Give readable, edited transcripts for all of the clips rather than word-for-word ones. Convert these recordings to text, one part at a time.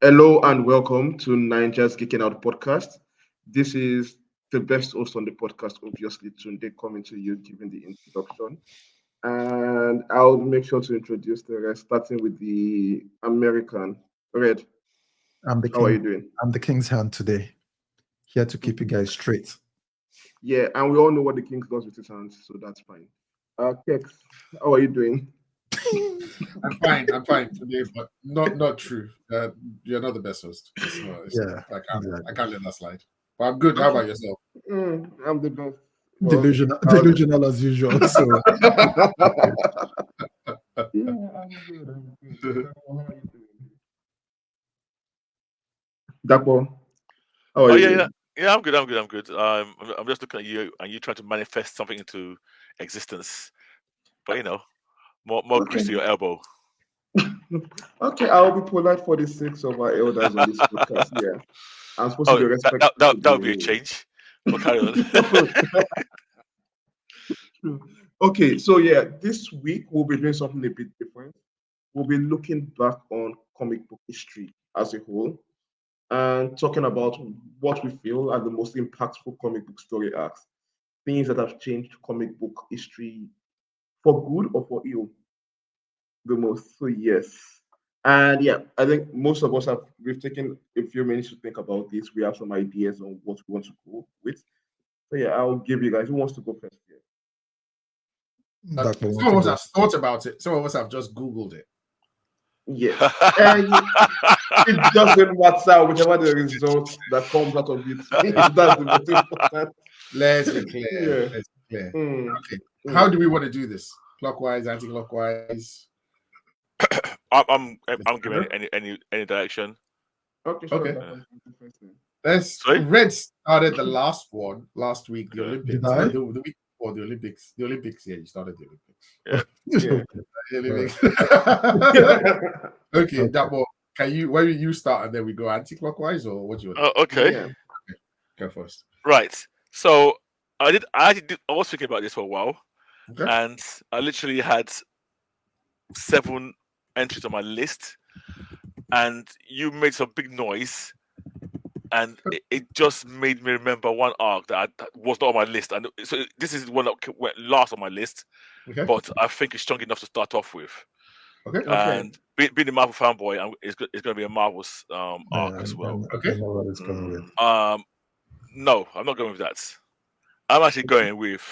Hello and welcome to Naija's Geeking Out podcast. This is the best host on the podcast, obviously, Tunde coming to you, giving the introduction. And I'll make sure to introduce the rest, starting with the American. Red, I'm the how are king. you doing? I'm the king's hand today. Here to keep you guys straight. Yeah, and we all know what the king does with his hands, so that's fine. Kex, how are you doing? I'm fine. I'm fine today, but not true. You're not the best host. Yeah, I can't exactly. I can't let that slide. But I'm good. How about yourself? I'm the best. Well, Delusional, I'll- delusional as usual. So Yeah, I'm good. I'm good. How are you doing? Dapo, how are Oh you yeah, doing? yeah. I'm good. I'm good. I'm good. I'm just looking at you, and you trying to manifest something into existence. But more grease Okay. to your elbow. Okay, I'll be polite for the sake of our elders on this podcast. Yeah, I'm supposed to Oh, be that respectful that, to that, that the would be a rules. change. But carry on. Okay, so yeah, this week we'll be doing something a bit different. We'll be looking back on comic book history as a whole and talking about what we feel are the most impactful comic book story arcs, things that have changed comic book history for good or for ill the most. So yes. And yeah, I think most of us we've taken a few minutes to think about this. We have some ideas on what we want to go with. So yeah, I'll give you guys who wants to go first here. that will want Some to of us go. have thought about it. Some of us have just Googled it. Yes. It doesn't matter whichever the result that comes out of it. That's the most important. Let's be clear. Yeah. Let's be clear. Mm, Okay. mm. How do we want to do this? Clockwise, anti-clockwise? I'm giving any direction. Okay, sure. Okay. That can be the first thing. Sorry. Red started the last one last week, the Okay. Olympics. Did I? No, the week before the Olympics. The Olympics, yeah, you started the Olympics. Yeah. The Olympics. Okay, Okay. that one. Why don't you start and then we go anti-clockwise, or what do you want? Okay. Yeah. Go first. Right. So I was thinking about this for a while, Okay. and I literally had 7 entries on my list, and you made some big noise, and it just made me remember one arc that was not on my list. And so this is one that went last on my list, Okay. but I think it's strong enough to start off with. Okay. Okay. And being a Marvel fanboy, it's going to be a Marvel's arc as well. Okay. I know what it's going with. No, I'm not going with that. I'm actually going with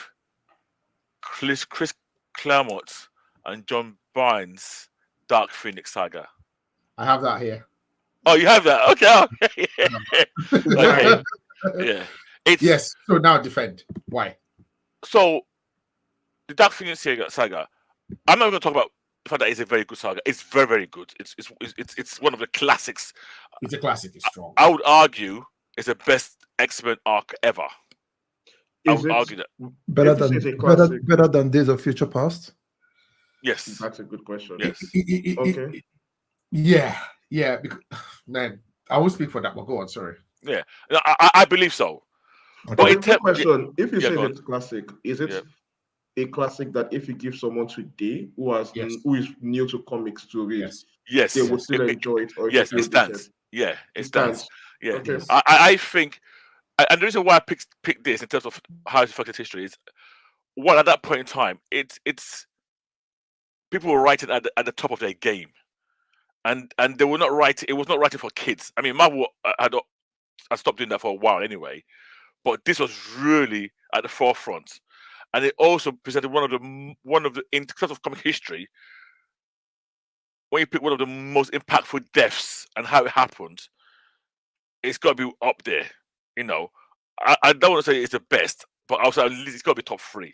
Chris Claremont and John Byrne's Dark Phoenix saga. I have that here. Oh, you have that? Okay. Okay. Yeah. It's Yes. So now defend. Why? so the Dark Phoenix saga. I'm not going to talk about the fact that it's a very good saga. It's very, very good. It's one of the classics. It's a classic. It's strong. I would argue it's the best X-Men arc ever. I Is would it argue that. Better if you say it's a than better, classic? better than Days of Future Past. Yes. That's a good question. Yes. Okay. Yeah. Because, man, I won't speak for that, but go on. Sorry. Yeah. No, I believe so. Okay. But Okay, in quick term- question. If you yeah, say go it's classic, is it Yeah. a classic that if you give someone today Yes. who is new to comics to read, Yes. Yes. they would still enjoy it, or Yes, it will it be dated? stands. Yeah, it It stands. stands. Yeah. Okay. Yes. I think, and the reason why I picked this in terms of how it affected history is, one, at that point in time, it's people were writing at the top of their game, and they were not writing. It was not writing for kids. I mean, Marvel had stopped doing that for a while anyway, but this was really at the forefront, and it also presented one of the in terms of comic history. When you pick one of the most impactful deaths and how it happened, it's got to be up there. You know, I don't want to say it's the best, but also at least it's got to be top 3.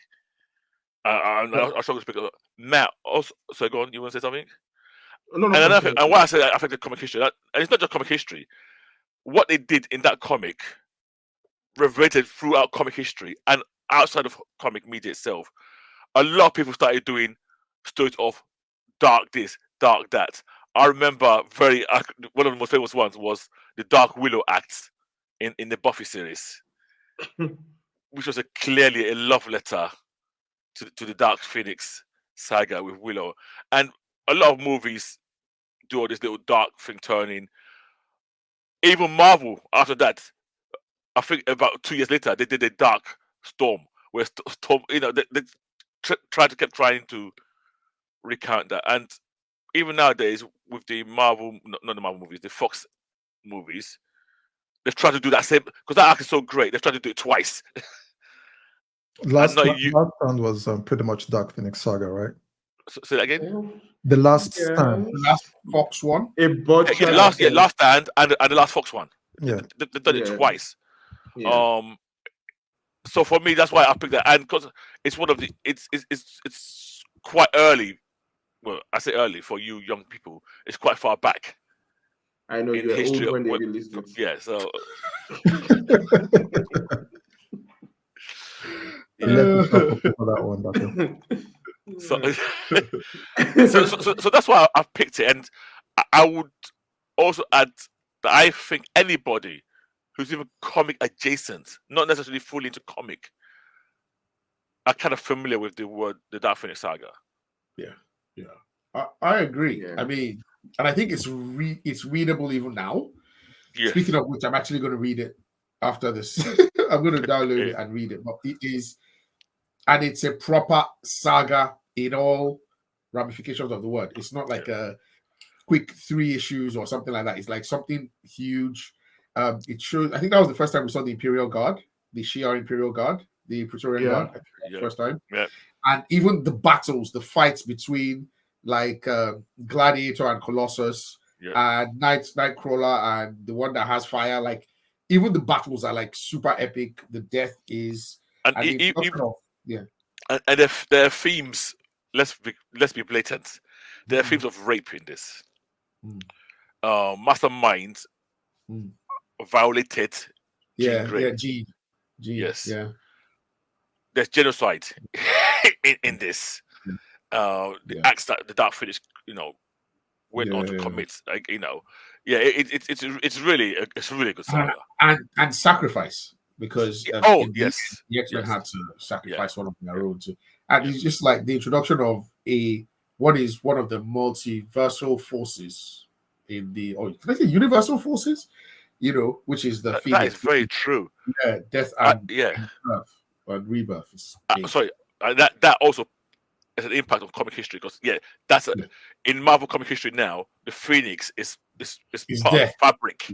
I'll struggle to pick up. Matt, also, so go on. You want to say something? No, And another thing, continue. and why I say that affected comic history, and it's not just comic history. What they did in that comic reverberated throughout comic history and outside of comic media itself. A lot of people started doing stories of dark this, dark that. I remember one of the most famous ones was the Dark Willow Act in the Buffy series, which was clearly a love letter to the Dark Phoenix saga with Willow. And a lot of movies do all this little dark thing turning. even Marvel after that, I think about 2 years later, they did a Dark Storm, where Storm, they kept trying to recount that. And even nowadays, with the Marvel, not the Marvel movies, the Fox movies, they've tried to do that same, because that arc is so great. They've tried to do it twice. Last not last you. stand was pretty much Dark Phoenix Saga, right? Say that again. Oh, The Last yes. Stand. The last Fox one. A butcher. Last Stand and the last Fox one. Yeah. They've done it Yeah. twice. Yeah. So for me, that's why I picked that, and because it's one of the, it's quite early. Well, I say early for you young people. It's quite far back I know in you're history. old when they released it. Yeah, so Let me stop for that one. so that's why I've picked it, and I would also add that I think anybody who's even comic adjacent, not necessarily fully into comic, are kind of familiar with the Dark Phoenix Saga. I agree. Yeah. I mean, and I think it's readable even now. Yes. Speaking of which, I'm actually going to read it after this. I'm going to download it and read it. But it is, and it's a proper saga in all ramifications of the word. It's not like a quick 3 issues or something like that. It's like something huge. It shows. I think that was the first time we saw the Imperial Guard, the Shia Imperial Guard, the Praetorian Guard. I think that was the first time. Yeah. And even the battles, the fights between like Gladiator and Colossus, and Nightcrawler and the one that has fire. Like even the battles are like super epic. The death is and there are themes. Let's be blatant. There are themes of rape in this. Masterminds violated. G. Yes. Yeah. There's genocide in this. The acts that the Dark Phoenix, went on to commit, it's really a good saga. And sacrifice, because the X-Men had to sacrifice one of their own too. And it's just like the introduction of what is one of the multiversal forces in the can I say universal forces? Which is the that is very true. Yeah, death and rebirth. And rebirth. That also is an impact of comic history, because that's in Marvel comic history now. The Phoenix is part of the fabric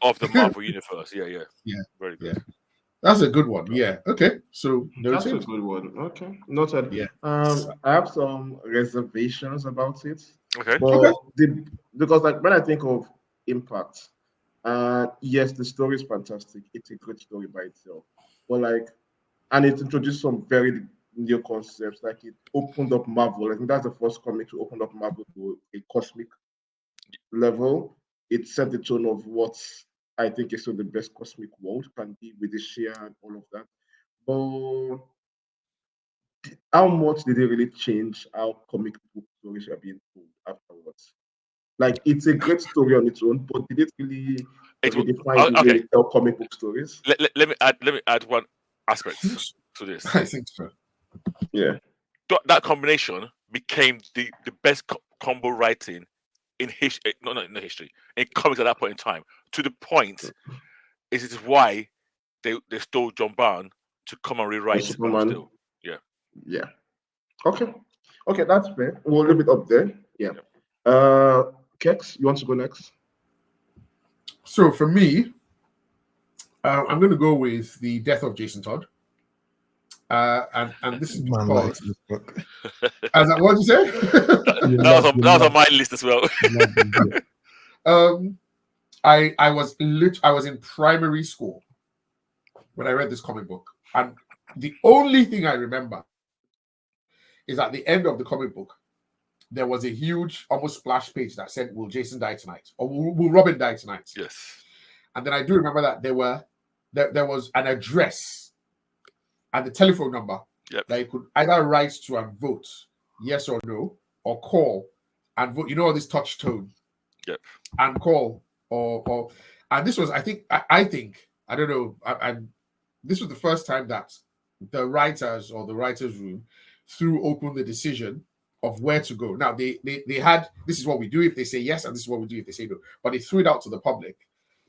of the Marvel universe. Yeah. Very good. Yeah. That's a good one. Yeah. Okay. So that's a good one. Okay. Noted. Yeah. I have some reservations about it. Okay. But because when I think of impact, yes, the story is fantastic. It's a great story by itself. But and it introduced some very new concepts. Like it opened up Marvel. I think that's the first comic to open up Marvel to a cosmic level. It set the tone of what I think is still the best cosmic world can be, with the Shia and all of that. But how much did it really change how comic book stories are being told afterwards? Like, it's a great story on its own, but did it really redefine the way we tell comic book stories? Let me add one aspect to this. I think so. Yeah. That combination became the best combo writing in history. No, not history. In comics at that point in time. To the point, it is why they stole John Byrne to come and rewrite Superman. Still. Yeah. Yeah. Okay, that's fair. We'll leave it up there. Yeah. Kex, you want to go next? So for me, I'm going to go with the death of Jason Todd. And this is because what did you say? that was on my list as well. I was in primary school when I read this comic book, and the only thing I remember is at the end of the comic book there was a huge, almost splash page that said, "Will Jason die tonight?" or "Will Robin die tonight?" Yes. And then I do remember that there was an address and the telephone number that you could either write to and vote yes or no, or call and vote. All this touch tone. Yep. And call or and this was, I think I don't know. This was the first time that the writers or the writers' room threw open the decision of where to go. Now they had, this is what we do if they say yes, and this is what we do if they say no. But they threw it out to the public.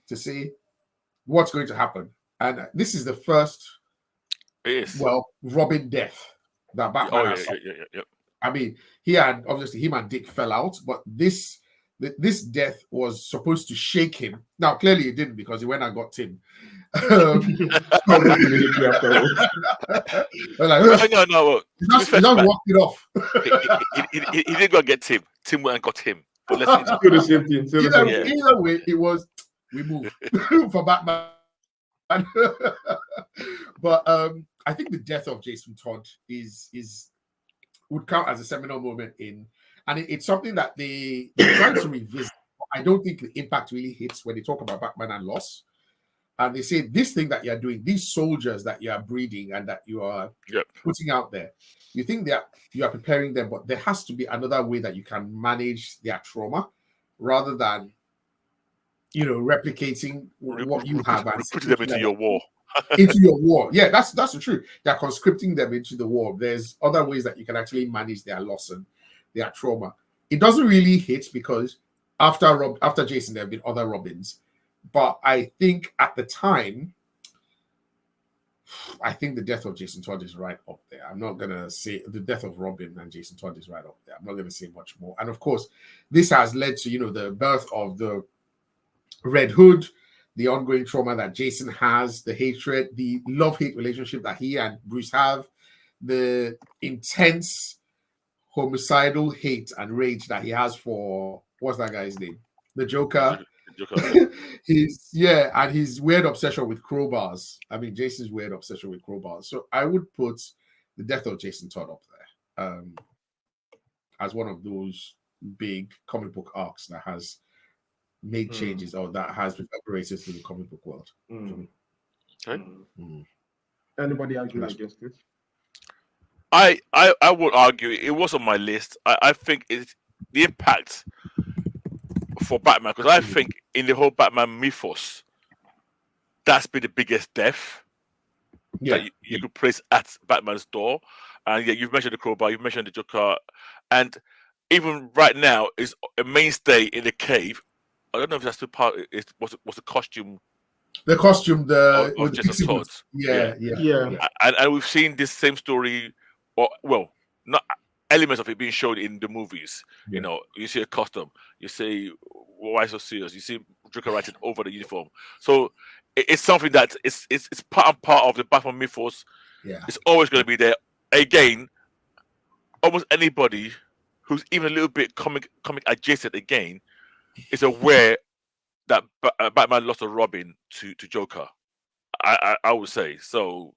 to say what's going to happen. And this is the first, Robin death that Batman has. I mean, him and Dick fell out, but this death was supposed to shake him. Now, clearly it didn't, because he went and got Tim. Immediately afterwards. No. He just walked it off. He didn't go and get Tim. Tim went and got him. But let's do the same thing. Either way, it was we move for Batman. But I think the death of Jason Todd would count as a seminal moment and it's something that they're trying to revisit. I don't think the impact really hits when they talk about Batman and loss. And they say this thing that you're doing, these soldiers that you are breeding and that you are putting out there, you think that you are preparing them, but there has to be another way that you can manage their trauma rather than, replicating what you have and putting them into your war. Into your war. Yeah, that's the truth. They're conscripting them into the war. There's other ways that you can actually manage their loss and their trauma. It doesn't really hit because after Jason, there have been other Robins. But I think at the time, the death of Jason Todd is right up there. I'm not going to say the death of Robin and Jason Todd is right up there. I'm not going to say much more. And of course, this has led to, the birth of the Red Hood, the ongoing trauma that Jason has, the hatred, the love-hate relationship that he and Bruce have, the intense homicidal hate and rage that he has for, what's that guy's name? The Joker. And his weird obsession with crowbars. I mean, Jason's weird obsession with crowbars. So I would put the death of Jason Todd up there as one of those big comic book arcs that has made changes or that has reverberated through the comic book world. Anybody arguing against it? I would argue it was on my list. I think it's the impact for Batman, because I think in the whole Batman mythos, that's been the biggest death that you could place at Batman's door. And you've mentioned the crowbar, you've mentioned the Joker, and even right now is a mainstay in the cave. I don't know if that's still part. Was the costume? The costume, of Jason Todd. Yeah. And we've seen this same story, not elements of it being shown in the movies. You see a costume, you see why so serious, you see Joker writing over the uniform. So it's something that it's part and part of the Batman mythos. It's always going to be there. Again, almost anybody who's even a little bit comic adjacent again is aware that Batman lost a Robin to Joker. I would say so.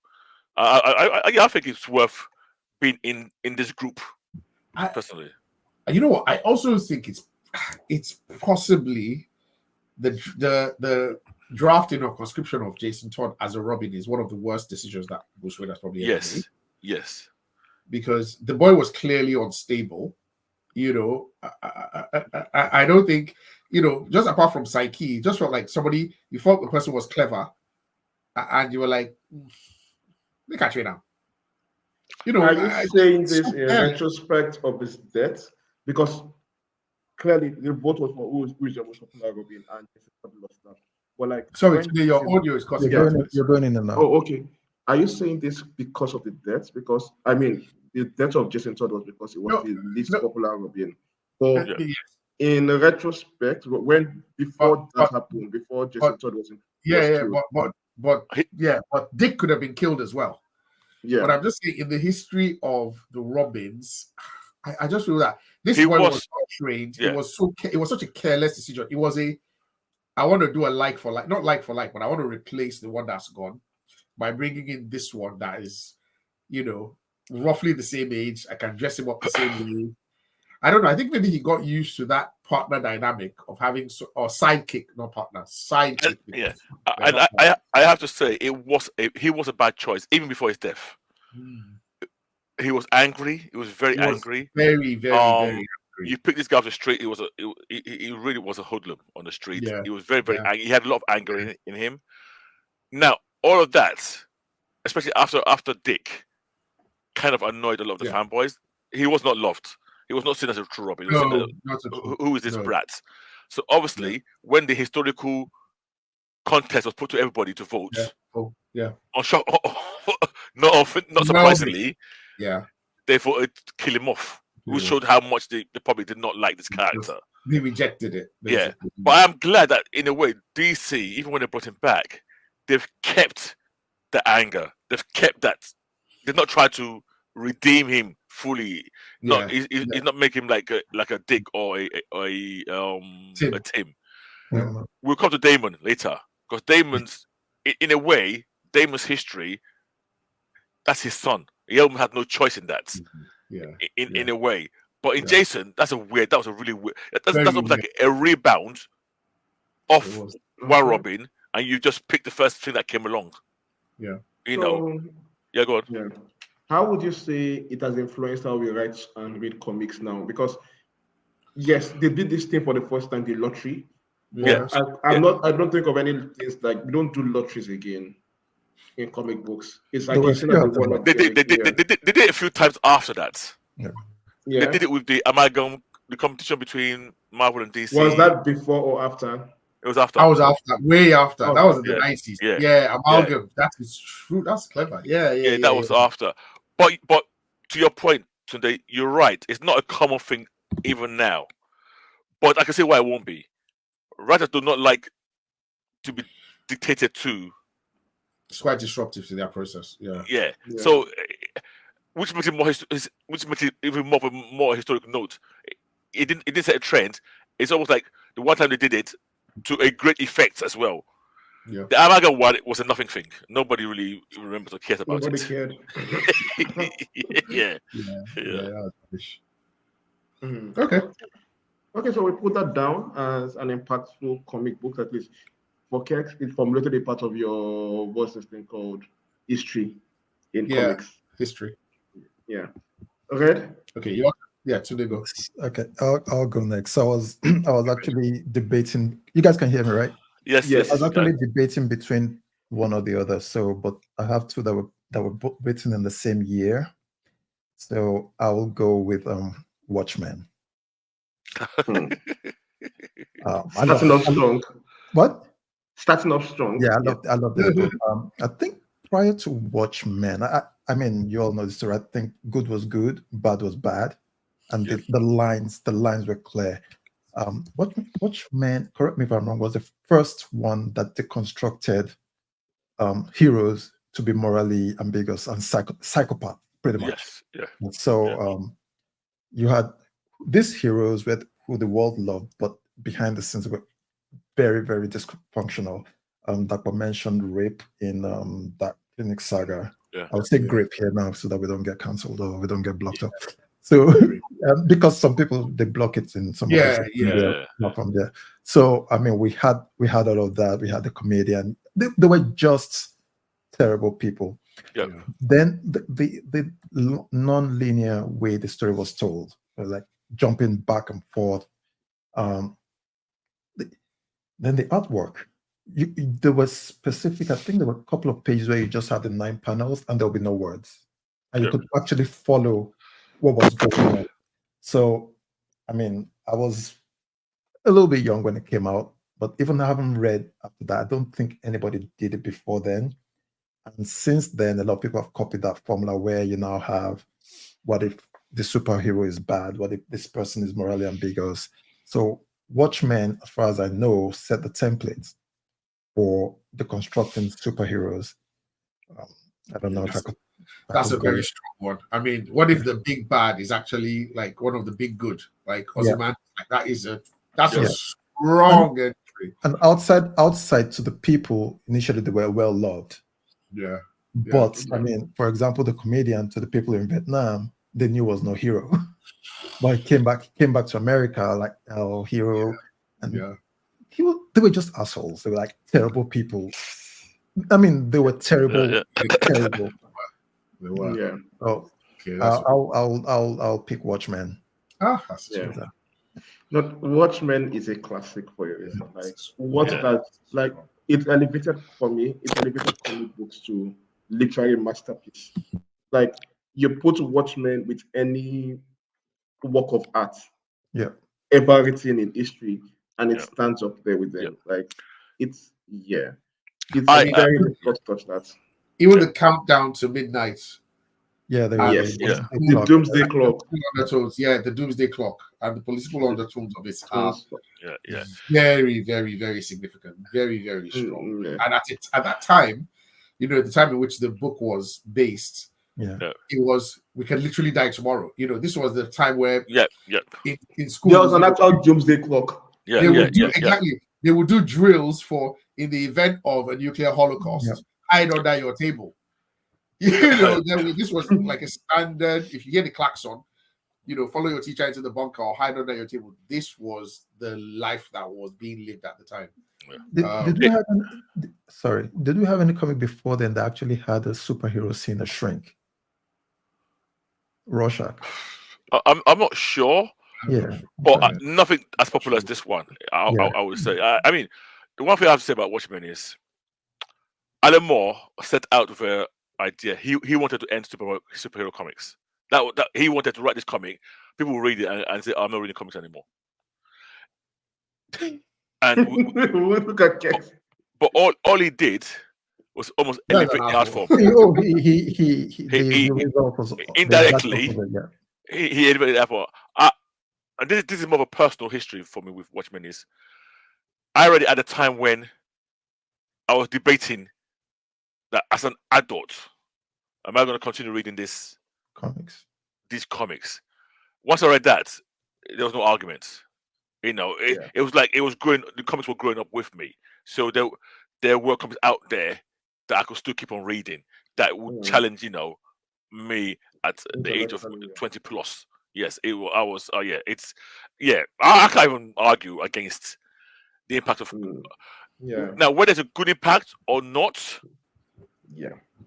I think it's worth being in this group. Personally, you know what? I also think it's possibly the drafting or conscription of Jason Todd as a Robin is one of the worst decisions that Bruce Wayne has probably ever made. Yes, because the boy was clearly unstable. I don't think, just apart from psyche, just felt like somebody, you thought the person was clever, and you were like, look at you now. Are you saying this in retrospect of his death? Because clearly the vote was for who is the most popular Robin, and lost that. But sorry, today your audio is cutting out. You're burning them now. Oh, okay. Are you saying this because of the death? Because the death of Jason Todd was because it was the least popular Robin. But in retrospect, before that happened, before Jason Todd was but Dick could have been killed as well. Yeah. But I'm just saying, in the history of the Robins, I just feel that this one was trained. Yeah. It was such a careless decision. It was I want to do a like for like, not like for like, but I want to replace the one that's gone by bringing in this one that is, roughly the same age. I can dress him up the same way. I don't know. I think maybe he got used to that partner dynamic of having or sidekick, not partner, sidekick. Yeah, and I have to say he was a bad choice even before his death. He was angry. He was very angry. Very, very, very angry. You pick this guy off the street. He really was a hoodlum on the street. Yeah. He was very, very angry. He had a lot of anger in him. Now, all of that, especially after Dick, kind of annoyed a lot of the fanboys. He was not loved. He was not seen as a true Robin. Who is this brat? So obviously, when the historical contest was put to everybody to vote. Yeah. Oh, yeah. On shock, not surprisingly, Yeah. they voted to kill him off, which Yeah. showed how much the public did not like this Just- character. They rejected it. Yeah, Basically. but I'm glad that in a way DC, even when they brought him back, they've kept the anger. They've kept that. They've not tried to redeem him fully. Yeah. He's not making him like a Dick or a Tim. Tim. Yeah. We'll come to Damon later because Damon's in a way Damon's history. That's his son. He almost had no choice in that. Yeah. In a way. But in Yeah. Jason, that was a really weird. That's Very almost like a rebound off It was. One Robin, and you just pick the first thing that came along. Yeah. You know. So, Yeah, go on. yeah. How would you say it has influenced how we write and read comics now? Because yes, they did this thing for the first time, the lottery. Yeah. I don't think of any things like we don't do lotteries again in comic books. It's like There were you've seen a few that of the them. one They did it a few times after that. Yeah. Yeah. They did it with the amalgam, the competition between Marvel and DC. Was that before or after? It was after. I was after, way after. Oh, that was in the yeah, 90s. yeah, Yeah, amalgam. That is true. That's clever. Yeah. That was after. But to your point, Tunde, you're right. It's not a common thing even now. But I can see why it won't be. Writers do not like to be dictated to. It's quite disruptive to their process. Yeah. Yeah. Yeah. So, which makes it which makes it even more of a more historic note. It didn't set a trend. It's almost like the one time they did it to a great effect as well. Yeah. The amalgam one was a nothing thing. Nobody really remembers or cares about Nobody it. cared. Yeah. That was rubbish. Mhm. Okay. Okay, so we put that down as an impactful comic book, at least for Kex. It formulated a part of your what's this thing called history in Yeah. comics. History. Yeah. Okay. Okay. Yeah. Today go. Okay, I'll go next. So I was actually debating. You guys can hear me, right? Yes. Yes. I was you can. actually debating between one or the other. So, but I have two that were both written in the same year. So I will go with Watchmen. Hmm. I love, Starting off strong. what? Starting off strong. Yeah, I love this book. I think prior to Watchmen, I mean, you all know the story. I think good was good, bad was bad, and Yes. the lines were clear. Watchmen, correct me if I'm wrong, was the first one that deconstructed heroes to be morally ambiguous and psychopath, pretty much. Yes. Yeah. So you had these heroes who the world loved, but behind the scenes were very, very dysfunctional. Dr. mentioned rape in that Clinic Saga. Yeah. I would say grape here now so that we don't get cancelled or we don't get blocked up. So because some people they block it in some Yeah, of yeah. not from there. So I mean we had all of that. We had the comedian. They were just terrible people. Yeah. Then the non-linear way the story was told, like jumping back and forth. Then the artwork. There was specific. I think there were a couple of pages where you just had the 9 panels and there'll be no words, and you Yeah. could actually follow what was going on. So, I mean, I was a little bit young when it came out, but even I haven't read after that. I don't think anybody did it before then. And since then, a lot of people have copied that formula where you now have what if the superhero is bad? What if this person is morally ambiguous? So Watchmen, as far as I know, set the template for the constructing superheroes. I don't know if I could. That's a very strong one. I mean, what if the big bad is actually like one of the big good, like Ozymandias? Like that's a strong entry. And outside to the people, initially they were well loved. Yeah. But I mean, for example, the comedian to the people in Vietnam, they knew was no hero. But he came back to America like hero. And they were just assholes. They were like terrible people. I mean, they were terrible, terrible. They were. Yeah. Oh, okay, I'll pick Watchmen. That's Not Watchmen is a classic for a reason. Like it elevated for me. It elevated comic books to literary masterpiece. Like you put Watchmen with any work of art, ever written in history, and it stands up there with them. Like it's Yeah, it's I very difficult to touch that. Even the countdown to midnight. Yeah, there And was Yes, a the clock. doomsday clock. undertones, yeah, the doomsday clock and the political undertones of it are yeah. very, very, very significant, very, very strong. Yeah. And at that time, you know, the time in which the book was based, Yeah. it was we can literally die tomorrow. You know, this was the time where yeah. in There schools was an actual doomsday clock. Yeah, they yeah, would do yeah, yeah. exactly. They would do drills for in the event of a nuclear holocaust, hide under your table. You know, this was like a standard. If you hear the klaxon, you know, follow your teacher into the bunker or hide under your table. This was the life that was being lived at the time. Did we have sorry? Did we have any comic before then that actually had a superhero scene, a shrink? Rorschach. I'm not sure, Yeah, but nothing as popular as this one. I would say. I mean, the one thing I have to say about Watchmen is Alan Moore set out with an idea. He wanted to end superhero comics. That he wanted to write this comic. People will read it and say, "I'm not reading comics anymore." And Look at Kex. but all he did was almost elevate the art form. The result was Indirectly, he elevated the art form. And this is more of a personal history for me with Watchmen. Is I read it at a time when I was debating that as an adult, am I going to continue reading these comics? Once I read that, there was no argument. You know, it was like the comics were growing up with me. So there were comics out there that I could still keep on reading that would challenge, you know, me at the age of 20 plus. Yes, I was. I can't even argue against the impact of. Now, whether it's a good impact or not,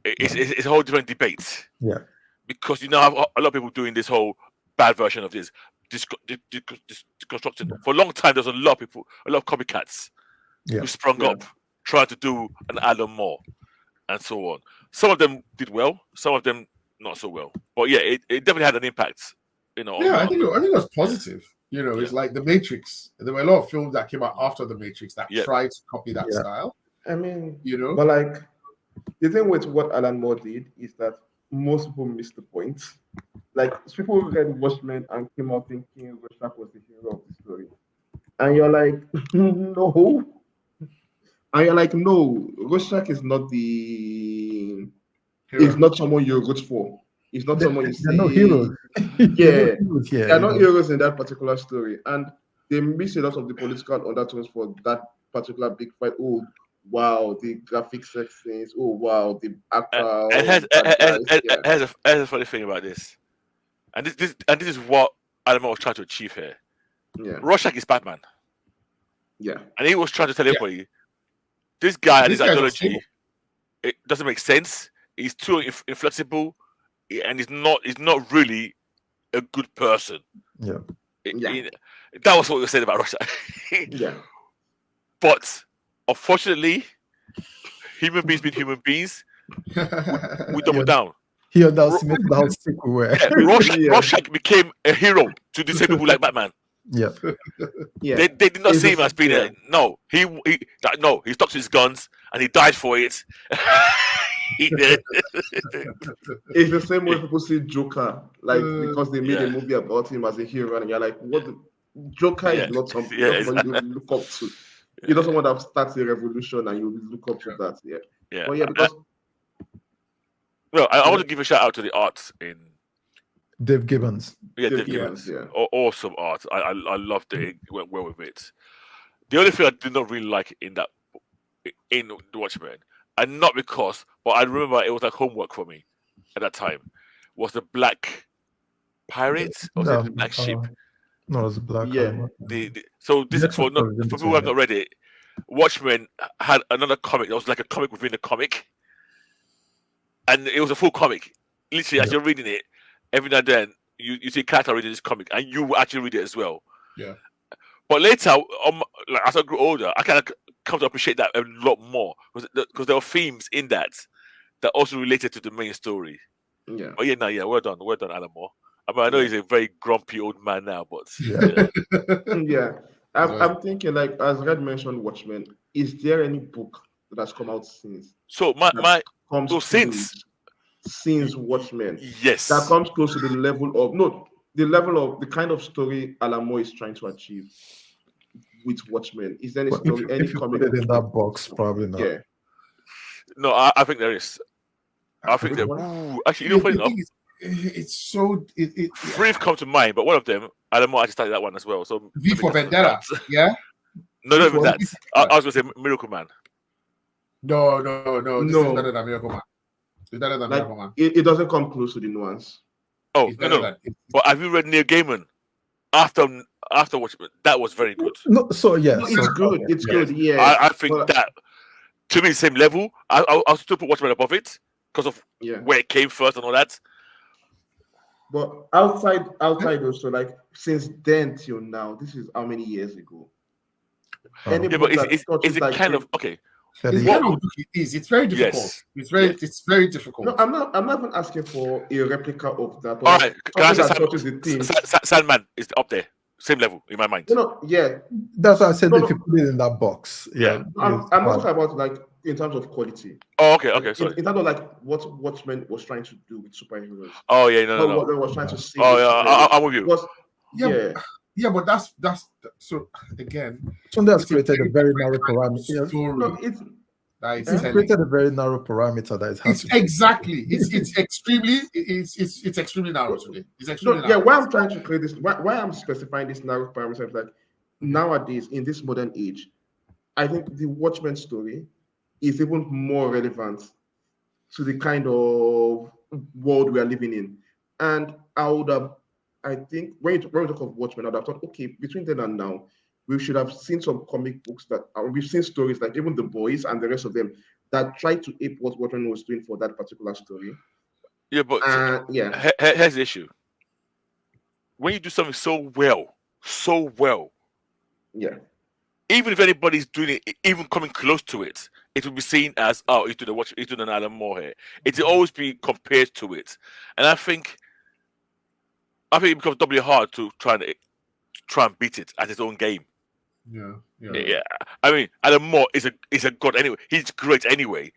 it's a whole different debate. Yeah, because you now have a lot of people doing this whole bad version of this deconstruction. For a long time, there's a lot of people, a lot of copycats who sprung up trying to do an Alan Moore and so on. Some of them did well, some of them not so well. But yeah, it definitely had an impact. You know. Yeah, I think it was positive. You know, it's like The Matrix. There were a lot of films that came out after The Matrix that tried to copy that style. I mean, you know, but like the thing with what Alan Moore did is that most people missed the point. Like people read Watchmen and came out thinking Rorschach was the hero of the story, and you're like, no. And you're like, no, Rorschach is not is not someone you root for. It's not someone you see. No heroes. Yeah, they're not heroes in that particular story, and they miss a lot of the political undertones for that particular big fight. Oh, wow, the graphic sex scenes. Oh, wow, the actor. Here's a funny thing about this, and this is what Alan Moore was trying to achieve here. Yeah, Rorschach is Batman. Yeah, and he was trying to tell everybody, this guy and his ideology, it doesn't make sense. He's too inflexible, and he's not really a good person. Yeah, that was what we said about Rorschach. Yeah, but unfortunately, human beings being human beings, we double down. He underestimated how sick we were. Rorschach became a hero to the same people like Batman. Yeah. They did not see him as being he stuck to his guns and he died for it. He did. It's the same way people see Joker, like because they made a movie about him as a hero, and you're like, what? Joker is not something you look up to. He doesn't want to start a revolution, and you look up to that. Yeah. But because I want to give a shout out to the arts in Dave Gibbons. Yeah, Dave Gibbons. Yeah. Awesome art. I loved it. It went well with it. The only thing I did not really like in The Watchmen, and not because, but I remember it was like homework for me at that time, was the black pirates or was it the black ship? No, it was black. Yeah. So this is for people who have not read it. Watchmen had another comic that was like a comic within a comic, and it was a full comic. Literally, as you're reading it, every now and then you see a character reading this comic, and you actually read it as well. Yeah. But later, like as I grew older, I kind of come to appreciate that a lot more because there were themes in that also related to the main story. Yeah. But well done, Alan Moore. I mean, I know he's a very grumpy old man now, but yeah. I'm thinking, like, as Red mentioned, Watchmen. Is there any book that has come out since So my that my comes oh, since close since Watchmen that yes. comes close to the level of no the level of the kind of story Alan Moore is trying to achieve with Watchmen? Is there any But story, any if you put comic it book in story? that box, probably not. Yeah, No, I think there is. I think which that. one? Ooh, actually, you know, funny The enough, thing is, it's so three have come to mind, but one of them, Alan Moore actually started that one as well. So V let me for give him Vendetta. that. Yeah. No, not V even for that. Vendetta. I was going to say Miracle Man. No. This is better No, than Miracle Man. It's better than like Miracle Man. it doesn't come close to the nuance. Oh It's no, better no. than. But have you read Neil Gaiman after Watchmen? That was very good. No, so yeah, No, so it's good. okay, It's yeah. good. Yeah, I think but that to me same level. I'll still put Watchmen above it because of yeah, where it came first and all that. but outside also, like since then till now, this is how many years ago? Any Oh, Yeah, but book that is touches it like kind of okay? It's 30 kind What of would book it is. It's very difficult. yes, It's yes. very no, difficult. I'm not even asking for a replica of that, but All like right, can I something say that touches the themes. Sandman is up there, same level in my mind. Yeah, that's why I said no, if you no, put it in that box, yeah, Yeah. it's I'm not hard. talking about like in terms of quality, Oh, okay, like okay, sorry. in terms of like what Watchmen was trying to do with superheroes, Oh yeah, no, no, what no. Watchmen was trying to say Oh with yeah, superheroes I'm with you. was Yeah, yeah, but that's so again. Sunday has It's a created a very very different narrow kind of parameter. Yeah, no, story it's that it's eh? he's telling. created a very narrow parameter that is hard It's to exactly. It's extremely. It's extremely narrow today. It's extremely No, yeah. narrow. Why I'm trying to create this, why I'm specifying this narrow parameter is like Mhm. nowadays in this modern age, I think the Watchmen story is even more relevant to the kind of world we are living in. And I think when we talk of Watchmen, I'd have thought, okay, between then and now, we should have seen some comic books we've seen stories like even The Boys and the rest of them that try to ape what Watchmen was doing for that particular story. Yeah, but Yeah, here's the issue: when you do something so well, yeah, even if anybody's doing it, even coming close to it, it will be seen as oh, he's doing an Alan Moore here. It will always be compared to it, and I think it becomes doubly hard to try and beat it at its own game. Yeah. Yeah, I mean, Alan Moore is a god anyway. He's great anyway.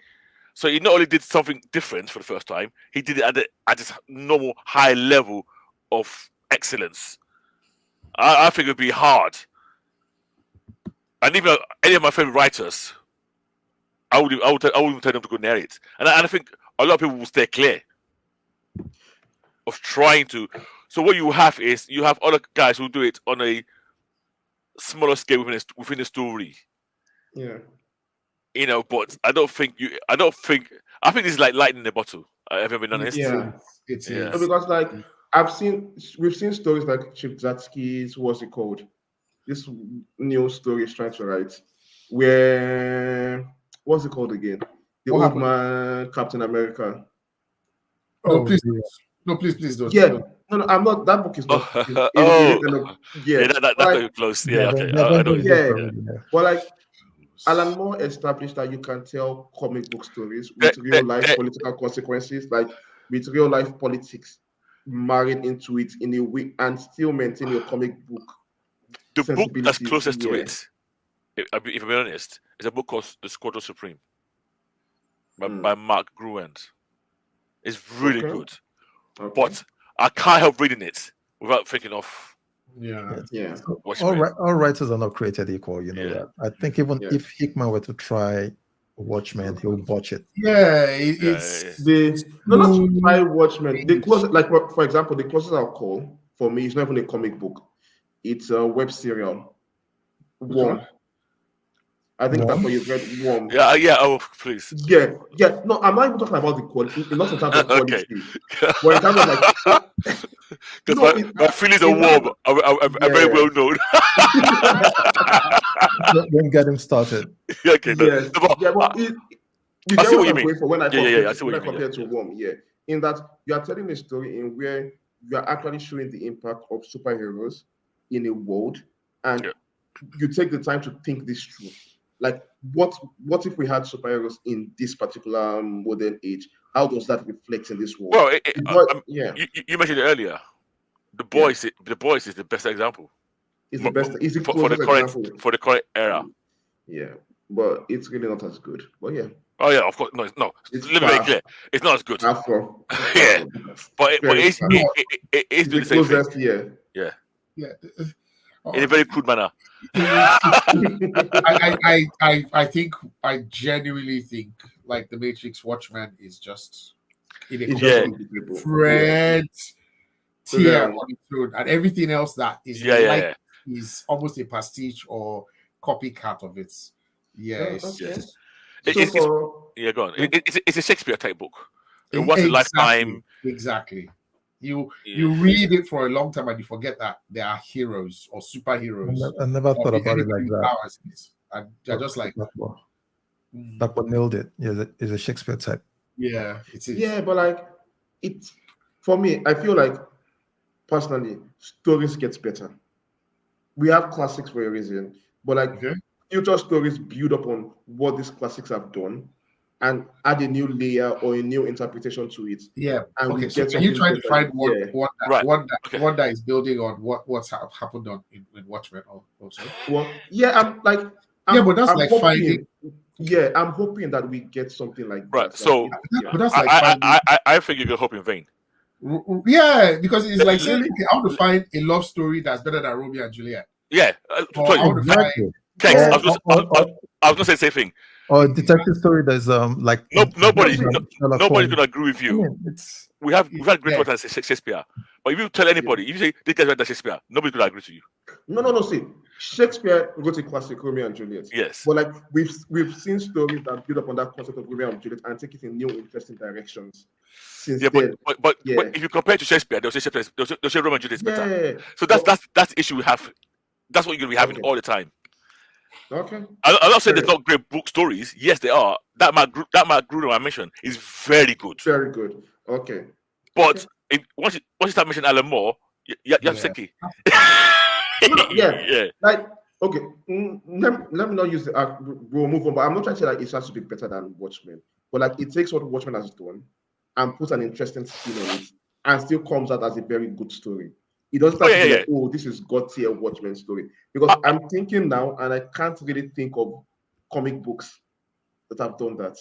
So he not only did something different for the first time, he did it at this normal high level of excellence. I think it'd be hard, and even any of my favorite writers, I wouldn't tell them to go near it, and I think a lot of people will stay clear of trying to. So what you have is you have other guys who do it on a smaller scale within a story, yeah. But I think this is like lightning in a bottle. If I've been It honest, Yeah. is. It yeah. is. Because like we've seen stories like Chip Zatsky's, what's it called? This new story is trying to write, where what's it called again? The What old happened? man, Captain America. No, Oh please. dear. No, please don't. Yeah, Don't. no, I'm not. That book is not. It Oh, is kind of yeah, yeah, but that's like not close. Yeah, Yeah, okay, they're I very, know. very good yeah, Yeah. already. Yeah. but like Alan Moore established that you can tell comic book stories The, with the, real life the, political consequences, like with real life politics married into it in a way, and still maintain your comic book the book that's sensibilities. closest to Yeah. it, if I'm being honest, is a book called The Squadron Supreme by Mm. Mark Gruand. It's really Okay. good, Okay. but I can't help reading it without thinking of Yeah. Yes. Yeah. So Watchmen. all writers are not created equal, you know Yeah. that. I think even Yeah. if Hickman were to try Watchmen, he'll botch it. Yeah. Yeah. It's The no, not too by Watchmen. The much. closest, like for example, the closest I'll call for me is not even a comic book. It's a web serial. Which one? Worm. I think Warm. Papa, you've read Worm. Yeah, yeah. Oh, please. Yeah, yeah. No, I'm not even talking about the quality, not in terms of Okay. quality, but in terms of like, Because no, my feelings are in terms warm. of, Are very yeah, well known. Don't get him started. Okay, no, yes, no, but yeah. But you I get see what what you I'm mean. going for when I Yeah. I see what you mean. Yeah, compare to yeah. Worm. Yeah, in that you are telling a story in where you are actually showing the impact of superheroes in a world, and Yeah. you take the time to think this through. Like, what if we had superheroes in this particular modern age? How does that reflect in this world? Well, But yeah, you mentioned it earlier. yeah, The boys is the best example. It's the best. It's the for the closest current example. for the current era. Yeah, but it's really not as good. But yeah, Oh yeah, of course. No, no. it's Let me make it clear. It's not as good. far from. It's far Yeah, from that. but Very it's far. it is It's doing the the same thing. closest. Yeah. Yeah, Yeah. in a very crude manner. I think I genuinely think like the Matrix Watchmen is just in a It's Yeah. just unbeatable. different tier Yeah. on its own, and everything else that is Yeah. is almost a pastiche or copycat of it. Yeah, Oh, it's okay. just So Yeah, go on. Yeah. It's a Shakespeare type book. It was a lifetime. Exactly. You Yeah. read it for a long time and you forget that there are heroes or superheroes. I never thought or about it like anything with that. powers in it. And they're just like, That one nailed it. Yeah, it's a Shakespeare type. yeah, it is. yeah, but like it's for me, I feel like personally, stories gets better. We have classics for a reason, but like Okay. future stories build upon what these classics have done and add a new layer or a new interpretation to it. Yeah. And we Okay. So get are you something trying to better. find one Yeah. Right. Okay. one that is building on what's happened on in Watchmen also? Well, yeah, but that's I'm like hoping, finding. yeah, I'm hoping that we get something like Right. that. So But that's like finding. I think you're gonna hope in vain. Yeah, because it's like saying, Really? okay, I want to find a love story that's better than Romeo and Juliet. Yeah. Or I want to find. Text. Yeah. I was gonna say the same thing. Or a detective story that's like Nobody's Sherlock gonna Holmes. agree with I you. mean, it's We've had great Yeah. writers as Shakespeare, but if you tell anybody, if you say this guy's written Shakespeare, nobody's gonna agree to you. No. See, Shakespeare wrote a classic, Romeo and Juliet. Yes. But like we've seen stories that build upon that concept of Romeo and Juliet and take it in new, interesting directions. Since Yeah, then, but yeah. if you compare it to Shakespeare, they'll say Romeo and Juliet is better. Yeah. So that's the issue we have. That's what you're gonna be having Okay. all the time. Okay. I'm not saying Fair. there's not great book stories. Yes, there are. That Mark Gruner I mentioned is very good. Very good. Okay. But once you start mentioning Alan Moore, you have Seki. Yeah. Like, okay, let me not use the act. We'll move on, but I'm not trying to say like it has to be better than Watchmen. But like it takes what Watchmen has done and puts an interesting spin on it and still comes out as a very good story. It doesn't start to be like, oh, this is God tier Watchmen story. Because I'm thinking now and I can't really think of comic books that have done that.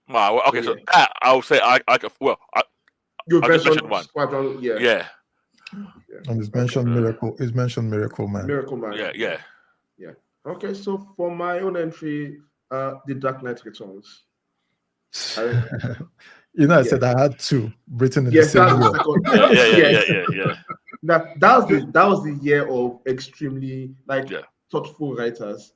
Wow. Okay, so that I'll say You I'll just mention mentioned one. Squadron, Yeah. and it's mentioned Miracle. It's mentioned Miracle Man. Miracle Man. Yeah. Okay, so for my own entry, The Dark Knight Returns. I said I had two written in Yes, the same year. Yeah. That was the year of extremely thoughtful writers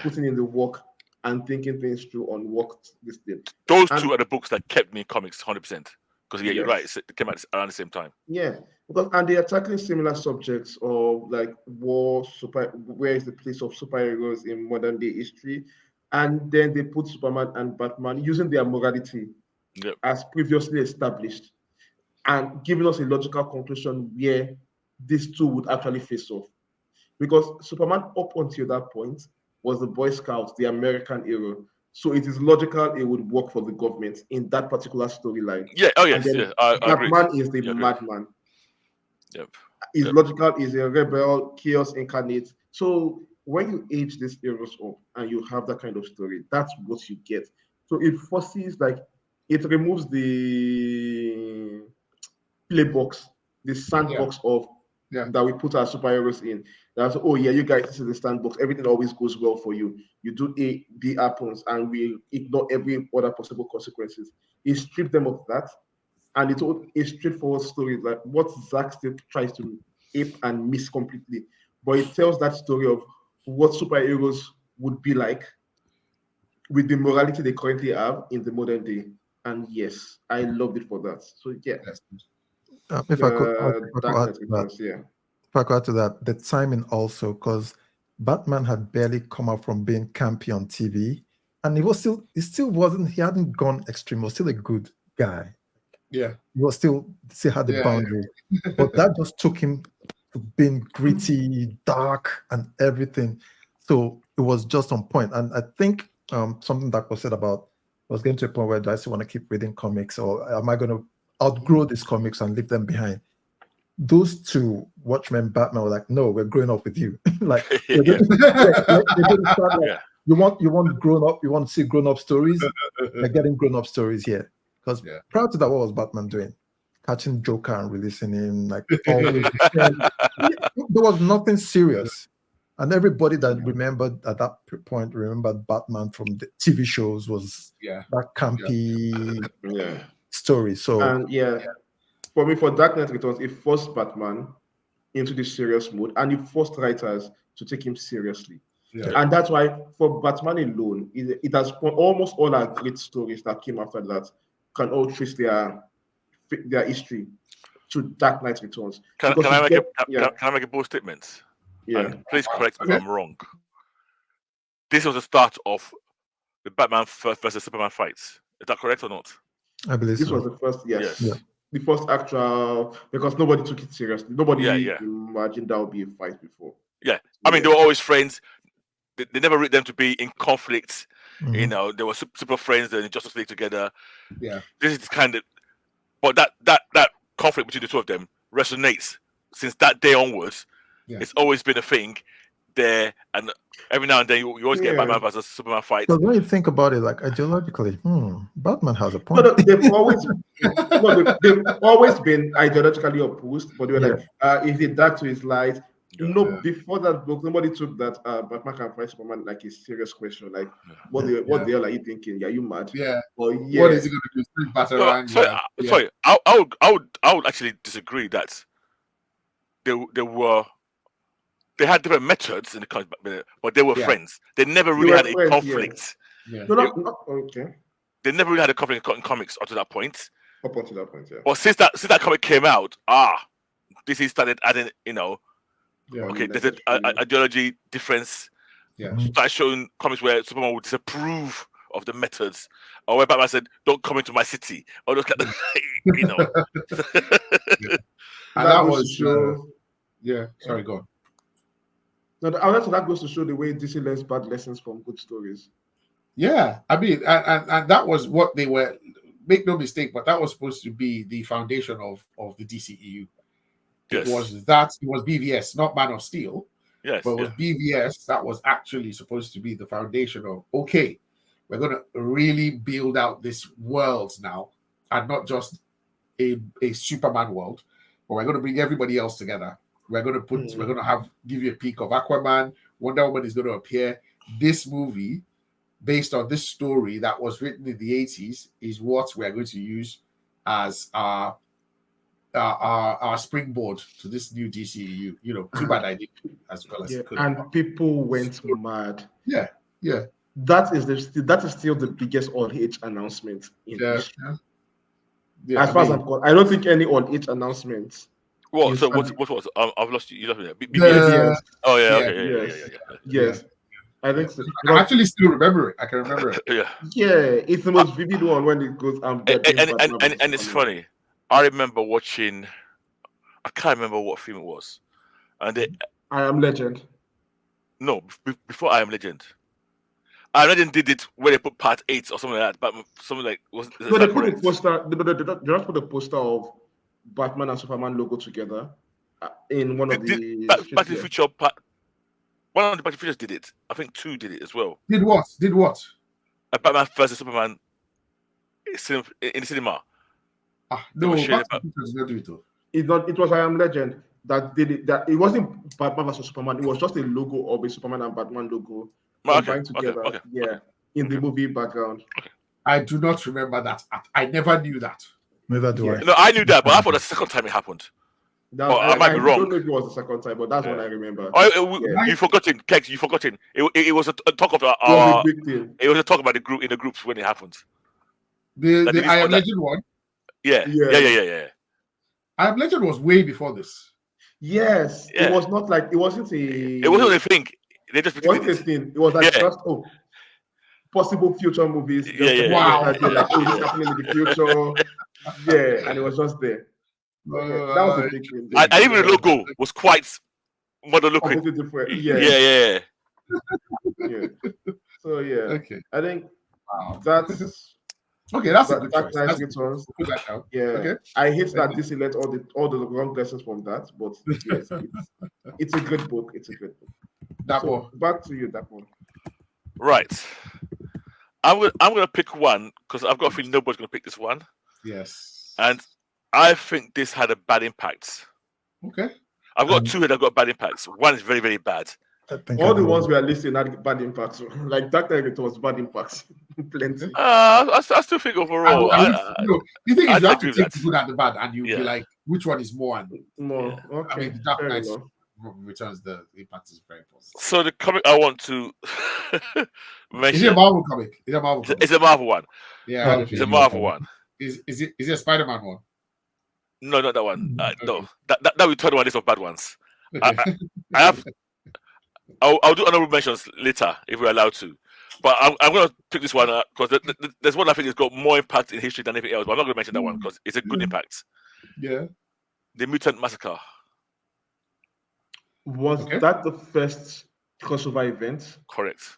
putting in the work and thinking things through on what this did. Those two are the books that kept me in comics 100%. Because you're right, it came out around the same time. Yeah, and they are tackling similar subjects of like war, where is the place of superheroes in modern day history, and then they put Superman and Batman using their morality as previously established, and giving us a logical conclusion where these two would actually face off. Because Superman, up until that point, was the Boy Scout, the American hero. So it is logical it would work for the government in that particular storyline. Yeah, I Batman agree. is the madman. Yep. Is logical, is a rebel, chaos incarnate. So when you age these heroes up and you have that kind of story, that's what you get. So it forces, it removes the playbox, the sandbox of that we put our superheroes in. That's you guys, this is the sandbox. Everything always goes well for you. You do A, B happens, and we ignore every other possible consequences. It stripped them of that, and it told a straightforward story like what Zack still tries to ape and miss completely. But it tells that story of what superheroes would be like with the morality they currently have in the modern day. And yes, I loved it for that. So yeah. If I could add to that, the timing also, because Batman had barely come out from being campy on TV, and he hadn't gone extreme. He was still a good guy. Yeah, he was still had the boundary, but that just took him to being gritty, dark, and everything. So it was just on point. And I think something that was said about I was getting to a point where do I still want to keep reading comics, or am I going to outgrow these comics and leave them behind? those two, Watchmen, Batman, were like, no, we're growing up with you. Like, they're Yeah. gonna start like, Yeah. you want grown up, you want to see grown up stories. They're getting grown up stories here. Because Yeah. prior to that, what was Batman doing? Catching Joker and releasing him, like always. There was nothing serious. And everybody that remembered at that point remembered Batman from the TV shows was Yeah. that campy Yeah. story. So And for me, for Dark Knight Returns, it forced Batman into this serious mode, and it forced writers to take him seriously. Yeah. And that's why, for Batman alone, it has almost all our great stories that came after that can all trace their history to Dark Knight Returns. Can Because I you make get, can I make a bold statement? yeah, And please correct me Okay. if I'm wrong. This was the start of the Batman versus Superman fights. Is that correct or not? I believe this so. was the first, yes, Yes. the first actual, because nobody took it seriously. Nobody Yeah. imagined that would be a fight before. Yeah. I mean, they were always friends. They never read them to be in conflict. Mhm. You know, they were super friends. They're in Justice League together. Yeah. This is kind of, but that conflict between the two of them resonates since that day onwards. Yeah. It's always been a thing there, and every now and then you always get Yeah. Batman versus Superman fights. But when you think about it, like ideologically, Batman has a No, point. no, they've always they've always been ideologically opposed, but they were like, is it dark to his light? Yeah. No, before that book, nobody took that Batman can fight Superman like a serious question. Like, what the hell are you thinking? Yeah, you mad? Yeah. Or What is he going to do? Street Batarang? Sorry, I would actually disagree that they had different methods in the comics, but they were friends. They never really were had a friends, conflict. Yeah. No, okay. They never really had a conflict in comics up to that point. Up until that point, yeah. But since that comic came out, DC started adding, Yeah. okay, there's an ideology difference. Yeah. Started showing comics where Superman would disapprove of the methods, or where Batman said, "Don't come into my city," or those kind of, And that goes to was show. yeah. Sorry, go on. No, that goes to show the way DC learns bad lessons from good stories. Yeah, I mean, and that was what they were. Make no mistake, but that was supposed to be the foundation of the DCEU. Yes. It was BVS, not Man of Steel. Yes, but it was BVS that was actually supposed to be the foundation of, okay, we're going to really build out this world now, and not just a Superman world, but we're going to bring everybody else together. We're going to give you a peek of Aquaman. Wonder Woman is going to appear. This movie, based on this story that was written in the 80s, is what we're going to use as our springboard to this new DCEU. Too bad I did as well as could. And people went mad. Yeah. That is still the biggest all age announcement in history. Yeah, as far as I'm concerned, I don't think any all age announcement. What? So what was? I've lost you. You lost me there. BBS. Oh yeah. Okay. Yes. I think so. I actually still remember it. I can remember it. Yeah, it's the most vivid one when it goes. And it's funny. I remember watching. I can't remember what film it was, and I Am Legend. No, before I Am Legend. I Am Legend did it where they put part 8 or something like that, but something like they put a poster. They just put a poster of Batman and Superman logo together in one of the Back to the Future part. One of the Back to the Futures did it. I think 2 did it as well. Did what? Batman versus Superman in the cinema. No, Back to the Future did it. It was I Am Legend that did it. That it wasn't Batman versus Superman. It was just a logo of a Superman and Batman logo combined together. In the movie background. I do not remember that. I never knew that. Neither do I. No, I knew that, but I thought the second time it happened. I might be wrong. I don't know if it was the second time, but that's what I remember. You've forgotten, Kex. You've forgotten. It was a talk of it was a talk about in the groups when it happened. The I Am Legend one. Yeah. I Am Legend was way before this. Yes, it was not like it wasn't a thing. They just it wasn't a thing. It was like just possible future movies. Wow. Like, this is happening in the future. And it was just there. That was a big thing. And even the logo was quite modern looking. Completely different. Yeah. So Okay. I think that's Okay, that's a good Dark choice. Knight That's Returns. Put that down. Yeah, Okay. I hate that DC let all the wrong lessons from that, but yes, it's a great book. It's a great book. That So more. back to you, that one. Right. I'm gonna pick one because I've got a feeling nobody's gonna pick this one, Yes. and I think this had a bad impact. Okay. I've got two here that got bad impacts. One is very, very bad. I think All I the know. ones we are listing had bad impacts. Like Dark Knight Returns, bad impacts, plenty. I still think overall, You think I if you have to agree with take that. the good and the bad, and you'll be Yeah. like, which one is more? And More. Yeah. Okay, I mean, the Dark fair Knight enough. Returns, the impact is very positive. So the comic I want to Is mention it a Marvel comic? Is it a Marvel comic? is a Marvel one. Yeah, I don't It's a think. Marvel one. Is it a Spider-Man one? No, not that one. No, Okay. that we turn one list of bad ones. Okay. I have. I'll do honorable mentions later if we're allowed to. But I'm going to pick this one because there's one I think has got more impact in history than anything else. But I'm not going to mention that one because it's a good impact. Yeah. The Mutant Massacre. Was Okay. that the first crossover event? Correct.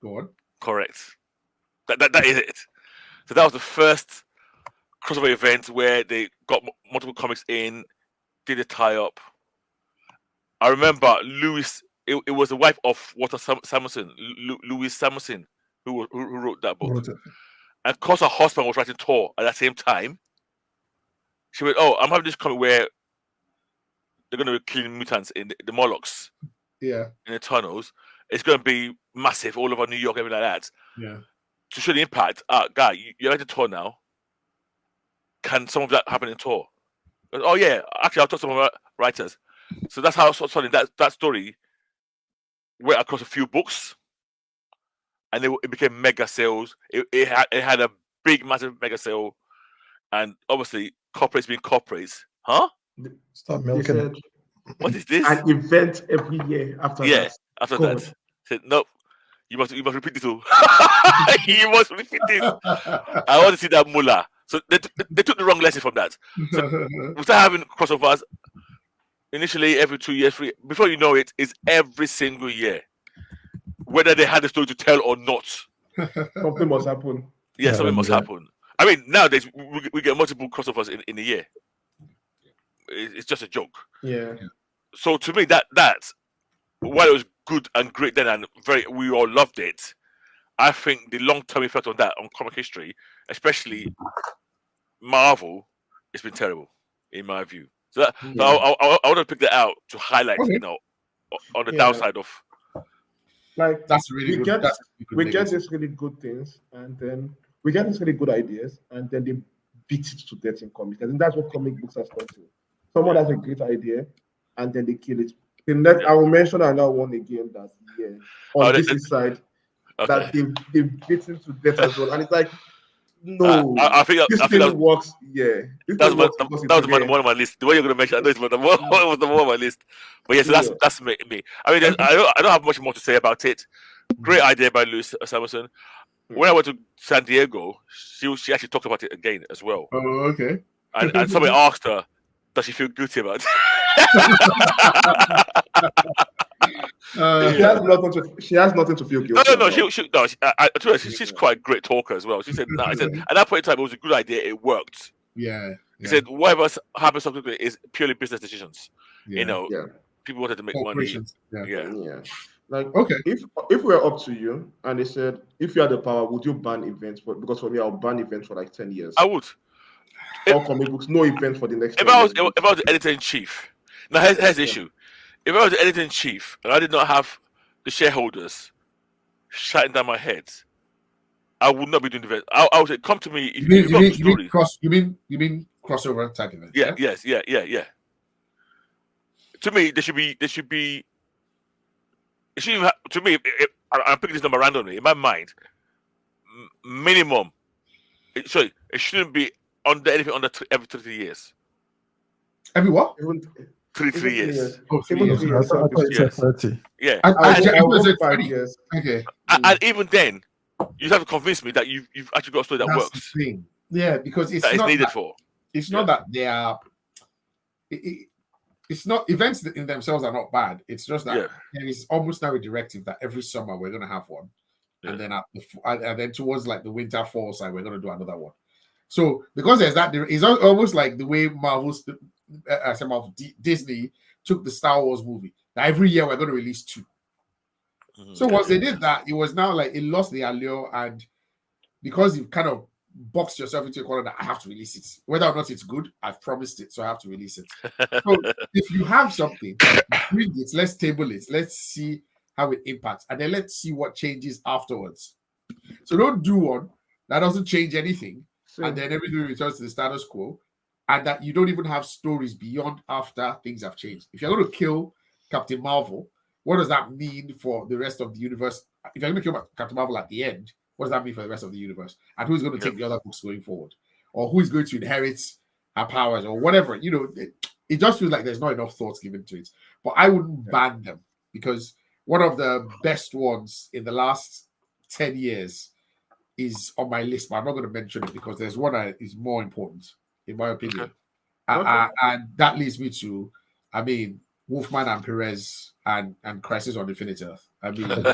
Go on. Correct. That is it. So that was the first crossover event where they got multiple comics in, did a tie-up. I remember Lewis. It was the wife of Walter Samuelson, Louis Samuelson, who wrote that book. And because her husband was writing Thor at that same time, she went, "Oh, I'm having this comic where they're going to be killing mutants in the Morlocks Yeah. in the tunnels. It's going to be massive all over New York, everything like that. Yeah. To show the impact, guy, you're writing Thor now. Can some of that happen in Thor?" Oh yeah, actually, I'll talk to some writers. So that's how suddenly that story went across a few books, and it became mega sales. It had a big, massive mega sale, and obviously corporates being corporates, huh? Stop They milking said it. What is this? an event every year after Yeah, that. after God. that, said nope. You must repeat this. Too. You must repeat this. I want to see that mullah. So they took the wrong lesson from that. So we start having crossovers initially every 2 years. Before you know it, it's every single year, whether they had a story to tell or not. Something must happen. Yeah, Yeah, something must yeah. happen. I mean, nowadays we get multiple crossovers in a year. It's just a joke. Yeah. So to me, that while it was good and great then, and we all loved it. I think the long-term effect on that on comic history, especially Marvel, it's been terrible in my view. So Yeah. I want to pick that out to highlight, Okay. on the Yeah. downside of. Like That's really we good. get That's a good we get negative. these really good things, and then we get these really good ideas, and then they beat it to death in comics. I think that's what comic books has come to. Someone has a great idea, and then they kill it. The next, Yeah. I will mention another one again that on Oh, this side Okay. that they've beaten to death as well, and it's like no, I think this that thing was works. Yeah, this that thing was works because that it's was rare. one of my list. The way you're going to mention, I know it's one was the one on my list. But yes, Yeah. that's me. I mean, I don't have much more to say about it. Great idea by Louis Samuelson. When I went to San Diego, she actually talked about it again as well. Oh, okay. And somebody asked her, does she feel guilty about it? She has nothing to. She has nothing to feel guilty No. about. I told her she's quite a great talker as well. She said, "No." I said, at that point in time, it was a good idea. It worked. Yeah. He said, "Whatever happens subsequently is purely business decisions. Yeah. Yeah. People wanted to make money. Corporations. Yeah. Yeah. Like Okay. if we're up to you and they said if you had the power, would you ban events because for me I'll ban events for like 10 years. I would. All comic books, no event for the next 10 If I years. was the editor in chief, now here's the issue. If I was the editor in chief and I did not have the shareholders shutting down my head, I would not be doing the event. I would say, come to me if you've got a story. You mean crossover type event? Yeah. To me, there should be. It shouldn't to me, I'm picking this number randomly in my mind. Minimum. It shouldn't be under anything under every 3 years. Every what? Even, 3 years. Oh, 3 even years. 3 I years. thought you said Yes. 30. Yeah. I'll go said 5 20. years. Okay. And even then, you have to convince me that you've actually got a story that That's works. the thing. Yeah, because it's That is not needed that, for. it's not that they are. It's not events in themselves are not bad. It's just that there is almost now a directive that every summer we're going to have one. and then and then towards like the winter fall side, we're going to do another one. So because there's that, it's almost like the way Disney took the Star Wars movie. Now every year we're going to release 2. So once they did that, it was now like it lost the allure, and because you've kind of boxed yourself into a corner that I have to release it, whether or not it's good, I've promised it, so I have to release it. So if you have something, bring it, let's table it, let's see how it impacts, and then let's see what changes afterwards. So don't do one that doesn't change anything, and then everything returns to the status quo, and that you don't even have stories beyond after things have changed. If you're going to kill Captain Marvel, what does that mean for the rest of the universe? If you're going to kill Captain Marvel at the end, what does that mean for the rest of the universe? And who's going to take the other books going forward? Or who is going to inherit her powers or whatever? You know, it just feels like there's not enough thoughts given to it. But I wouldn't ban them, because one of the best ones in the last 10 years is on my list, but I'm not going to mention it because there's one that is more important, in my opinion. And that leads me to, I mean, Wolfman and Perez and Crisis on Infinite Earth. I mean, that's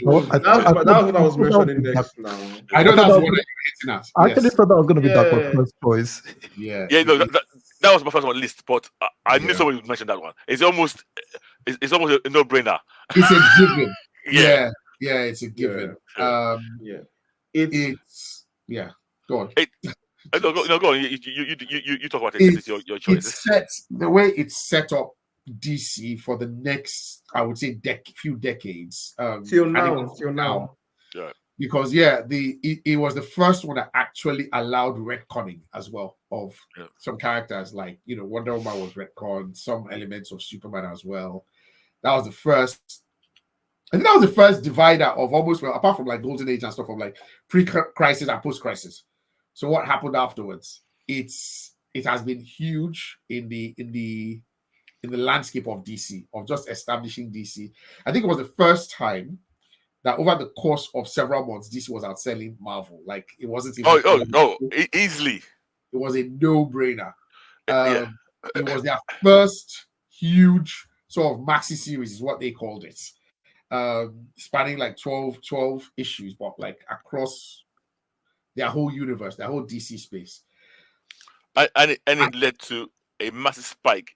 what I was mentioning next now. I know that's what you're hitting at. I actually thought that was going to be that first choice. Yeah. No, that was my first one list, but I knew somebody would mention that one. It's almost a no-brainer. It's a given. Yeah, it's a given. It's Go on. Go on. You talk about it. It's your choice. The way it's set up DC for the next, I would say, few decades. Till now. Yeah. Because it was the first one that actually allowed retconning as well of some characters, like Wonder Woman was retconned, some elements of Superman as well. That was the first. I think that was the first divider of almost, well, apart from like Golden Age and stuff, of like pre-crisis and post-crisis. So what happened afterwards? It has been huge in the landscape of DC, of just establishing DC. I think it was the first time that over the course of several months, DC was outselling Marvel. Like it wasn't even easily. It was a no-brainer. It was their first huge sort of maxi series, is what they called it. Spanning like 12 issues, but like across their whole universe, their whole DC space. And it led to a massive spike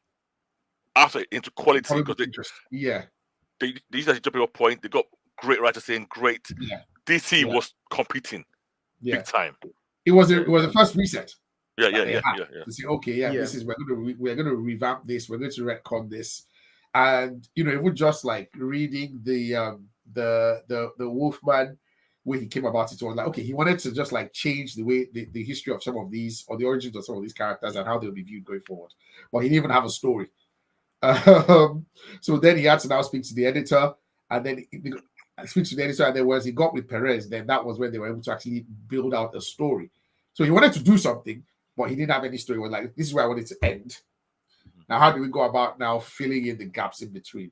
after into quality, because they used to jump your point. They got great writers saying great. DC was competing big time. It was the first reset. Yeah. To say, this is we're gonna revamp this. We're going to retcon this. And even just like reading the Wolfman, where he came about it, was like, okay, he wanted to just like change the way the history of some of these, or the origins of some of these characters and how they'll be viewed going forward. But he didn't even have a story. So then he had to now speak to the editor, and then once he got with Perez, then that was when they were able to actually build out a story. So he wanted to do something, but he didn't have any story. He was like, this is where I wanted to end. Now, how do we go about now filling in the gaps in between?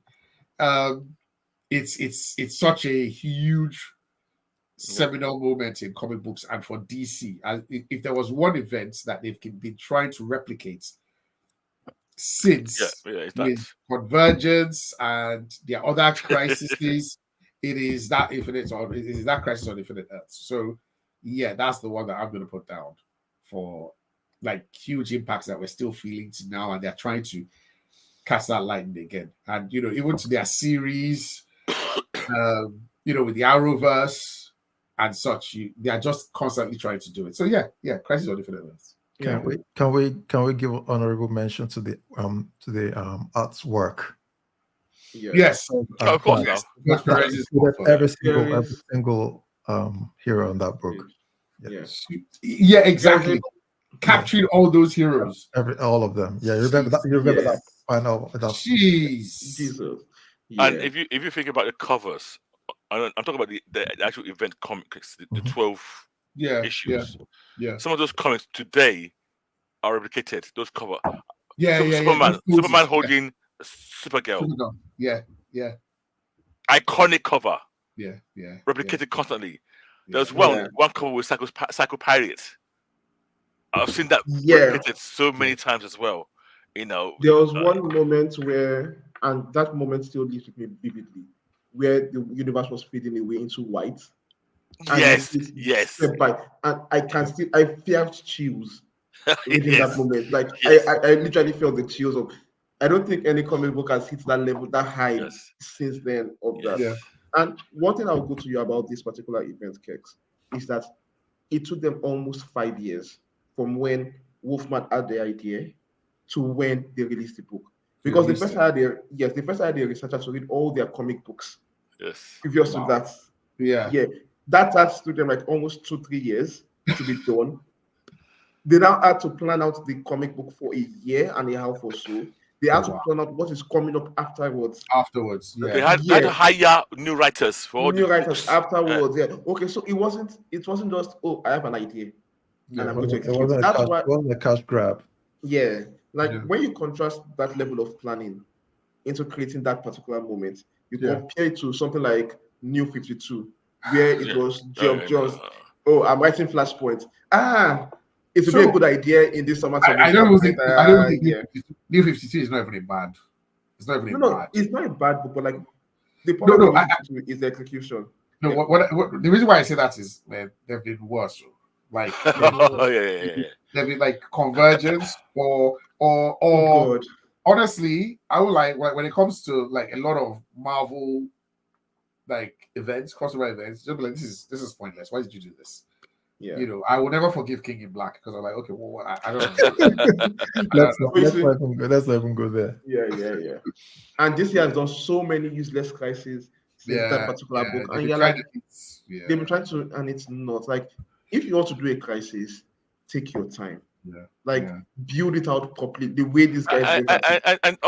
It's such a huge seminal moment in comic books and for DC. If there was one event that they've been trying to replicate since with Convergence and their other crises, it is that Crisis on Infinite Earth. So that's the one that I'm going to put down for like huge impacts that we're still feeling to now, and they're trying to cast that lightning again. And even to their series, with the Arrowverse and such, they are just constantly trying to do it. So Crisis on Infinite Earths. Can we give honorable mention to the artwork? Yes, of course. Every single hero in that book. Yeah, exactly. Capturing all those heroes, all of them. Yeah, you remember that. You remember that final. Jesus. And if you think about the covers, I'm talking about the actual event comics, the 12 issues. Yeah. Some of those comics today are replicated. Those cover. Superman holding Supergirl. Yeah. Iconic cover. Yeah. Replicated constantly. There's one cover with Psycho Pirate. I've seen that replicated so many times as well. There was one moment where, and that moment still lives with me vividly, where the universe was fading away into white. And Yes, it's yes, step by, and I felt chills reading that yes, moment. Like yes, I literally felt the chills of. I don't think any comic book has hit that level, that high yes, since then of that. Yeah. And one thing I'll go to you about this particular event, Kex, is that it took them almost 5 years from when Wolfman had the idea to when they released the book. They Because released they first hired their researchers to read all their comic books yes. previous to Wow. that. Yeah. Yeah, that task took them like almost 2-3 years to be done. They now had to plan out the comic book for a year and a half or so. They had to Wow. plan out what is coming up afterwards. Afterwards, They yeah. had to Yeah, hire new writers for all the new writers books. afterwards. Yeah. Okay, so it wasn't just, oh, I have an idea and Yeah. I'm going to It execute it. wasn't a That's cash. why, It wasn't a cash grab. yeah. Like Yeah. when you contrast that level of planning into creating that particular moment, you Yeah. compare it to something like New 52, where it Yeah. was Oh, Geoff yeah, Jones. no. Oh, I'm writing Flashpoint. It would be a So good idea in this summer I submission. don't think Yeah. New 52 is not even a bad. It's not even a No, bad. it's not a bad book, but like the No, problem no, with New 52 is the execution. no. Yeah. What the reason why I say that is, man, they've been worse. Like Oh, yeah. there'll be like convergence or Oh God. honestly, I would like when it comes to like a lot of Marvel like events, crossover events, just be like this is pointless. Why did you do this? Yeah. You know, I will never forgive King in Black because I'm like, okay, well, I don't know. Let's But you see, not even go there. yeah. And this year has done so many useless crises since that Yeah, particular yeah. book. They've And been you're trying like, to they've been trying to, and it's not. Like, if you want to do a crisis, take your time. yeah, Like, yeah. build it out properly. The way these guys went at it. And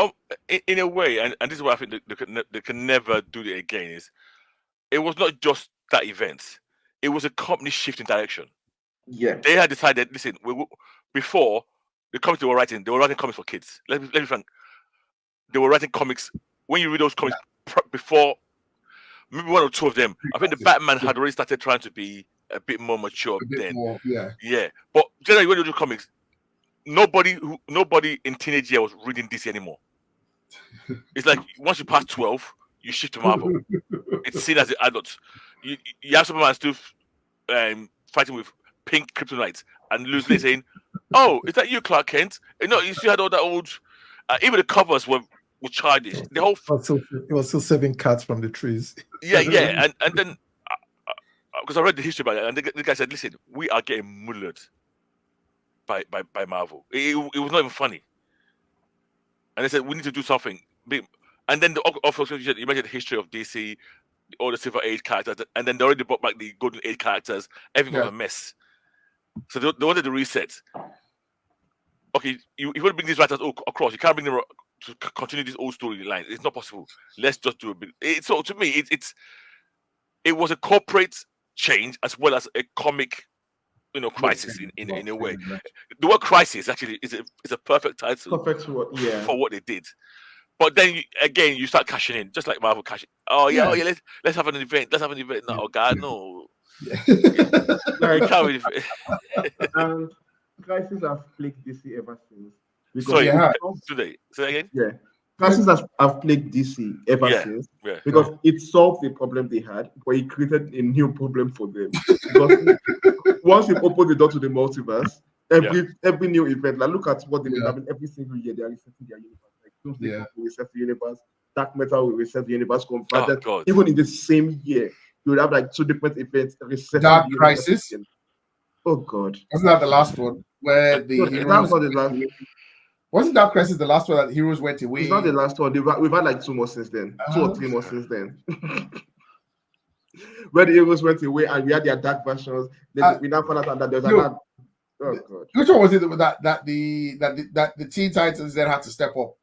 in a way, and this is why I think they can never do it again. Is it was not just that event; it was a company shift in direction. Yeah. They had decided, listen, before the comics they were writing comics for kids. Let me be frank, they were writing comics. When you read those comics before, maybe one or two of them, I think the Batman had already started trying to be a bit more mature A bit then. more, yeah. Yeah, but generally when you do comics, nobody in teenage year was reading DC anymore. It's like once you pass 12, you shift to Marvel. It's seen as the adults. You have Superman still fighting with pink kryptonite and loosely saying, "Oh, is that you, Clark Kent?" You know, you still had all that old. Even the covers were childish. The whole It was still saving cats from the trees. yeah, and then because I read the history about it, and the guy said, "Listen, we are getting mullered by Marvel. It was not even funny." And they said, "We need to do something big." And then you mentioned the history of DC, all the Silver Age characters, and then they already brought back the Golden Age characters. Everything was a mess. So they wanted to reset. Okay, you want to bring these writers across. You can't bring them to continue this old storyline. It's not possible. Let's just do a bit. So to me, it was a corporate change as well as a comic, crisis in a way. The word crisis actually is a perfect title Perfect word. Yeah. for what they did. But then again, you start cashing in, just like Marvel cashing. Oh yeah. Let's have an event. Let's have an event. No, God, no. Like, You can't really. and crises have plagued DC ever since. Because Sorry, Yeah. today. Say that again. yeah, crises have plagued DC ever Yeah. since. Yeah. Because it solved the problem they had, but it created a new problem for them. Because once you open the door to the multiverse, every new event, like look at what they've been having every single year, they are resetting their universe. Like Doomsday Clock will reset the universe, Dark Metal will reset the universe, Convergence. God. Even in the same year, you would have like two different events resetting Dark the universe Crisis. again. Oh God. Wasn't that the last one where the No, heroes? that's not the last. Wasn't Dark Crisis the last one that heroes went away? It's not the last one. We've had like two more since then, 2 or 3 more since then. Where the heroes went away and we had their dark versions. Then we now found out that there's another. Oh God. Which one was it that the Teen Titans then had to step up?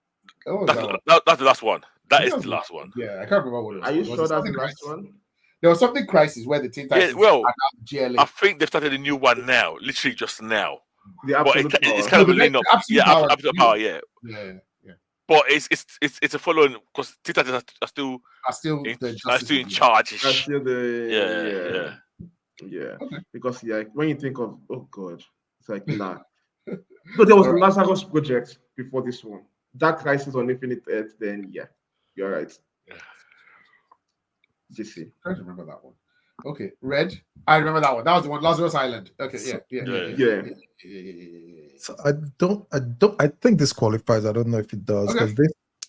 What was that one? That's the last one. That is the last one. Yeah, I can't remember what it was. Are you Was sure it that's the something last Crisis? one? There was something Crisis where the Teen Titans well, GLA. I think they've started a new one now, literally just now. The But absolute it's power. kind of a the lean up. Absolute Yeah, Power. absolute power. Yeah. Yeah. But it's a following because Titans are still Are still in, the are Justice still in League. charge. That's still the Yeah. Okay. Because when you think of God, it's like nah. But there was All Lazarus Project before this one. Dark Crisis on Infinite Earth. Then you're right. DC. I'm trying to remember that one. Okay, Red. I remember that one. That was the one. Lazarus Island. Okay, yeah. So I think this qualifies. I don't know if it does, Okay.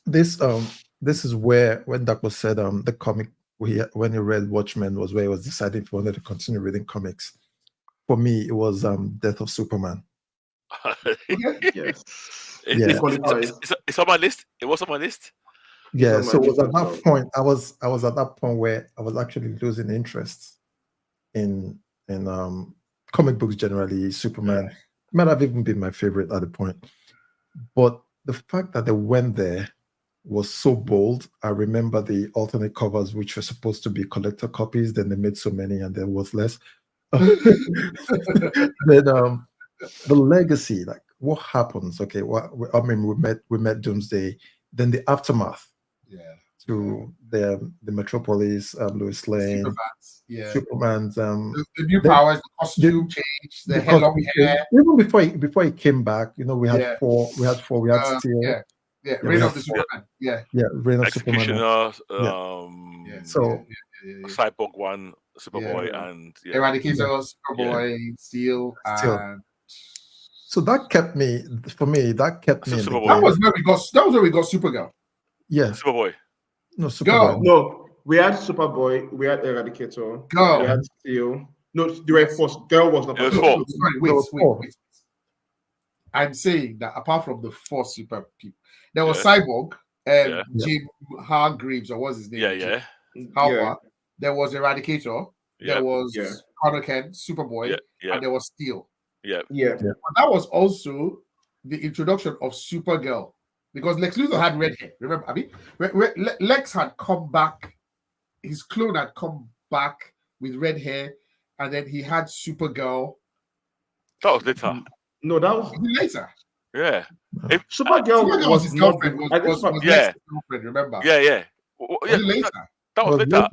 because this is where, when Doc was said the comic, when he read Watchmen, was where he was deciding if he wanted to continue reading comics. For me, it was Death of Superman. Yes. Yeah. It qualifies. It's on my list. It was on my list. Yeah, on my so it was list at as that well. point I was at that point where I was actually losing interest in comic books generally. Superman might have even been my favorite at the point, but the fact that they went there was so bold. I remember the alternate covers, which were supposed to be collector copies, then they made so many and there was less. Then the legacy, like what happens? Okay, I mean, we met Doomsday, then the aftermath. Yeah. To the Metropolis, Lois Lane, Superman's, yeah. Superman's The new powers, the costume change, the hair, long hair. Even before he came back, we had four, we had Steel. Yeah, Reign of the Superman. Yeah, Reign of Superman. Executioner, So Cyborg One, Superboy, and Eradicator, Superboy, Steel, and so that kept me. For me, that kept me in the game. That was where we got Supergirl. Yeah, Superboy. No, Superboy. No, we had Superboy, we had Eradicator, Girl. we had Steel. No, the right first. Girl was not. It was four. Wait. I'm saying that apart from the four super people, there was Cyborg, Jim Hargreaves, or what's his name? Harper. There was Eradicator. There was Connor Kent, Superboy, and there was Steel. Yeah. But that was also the introduction of Supergirl, because Lex Luthor had red hair. Remember, I mean, Lex had come back. His clone had come back with red hair, and then he had Supergirl. That was later. No, that was later. Yeah. Supergirl was his girlfriend. Was Lex's girlfriend, remember? Yeah. Was it later? That was later.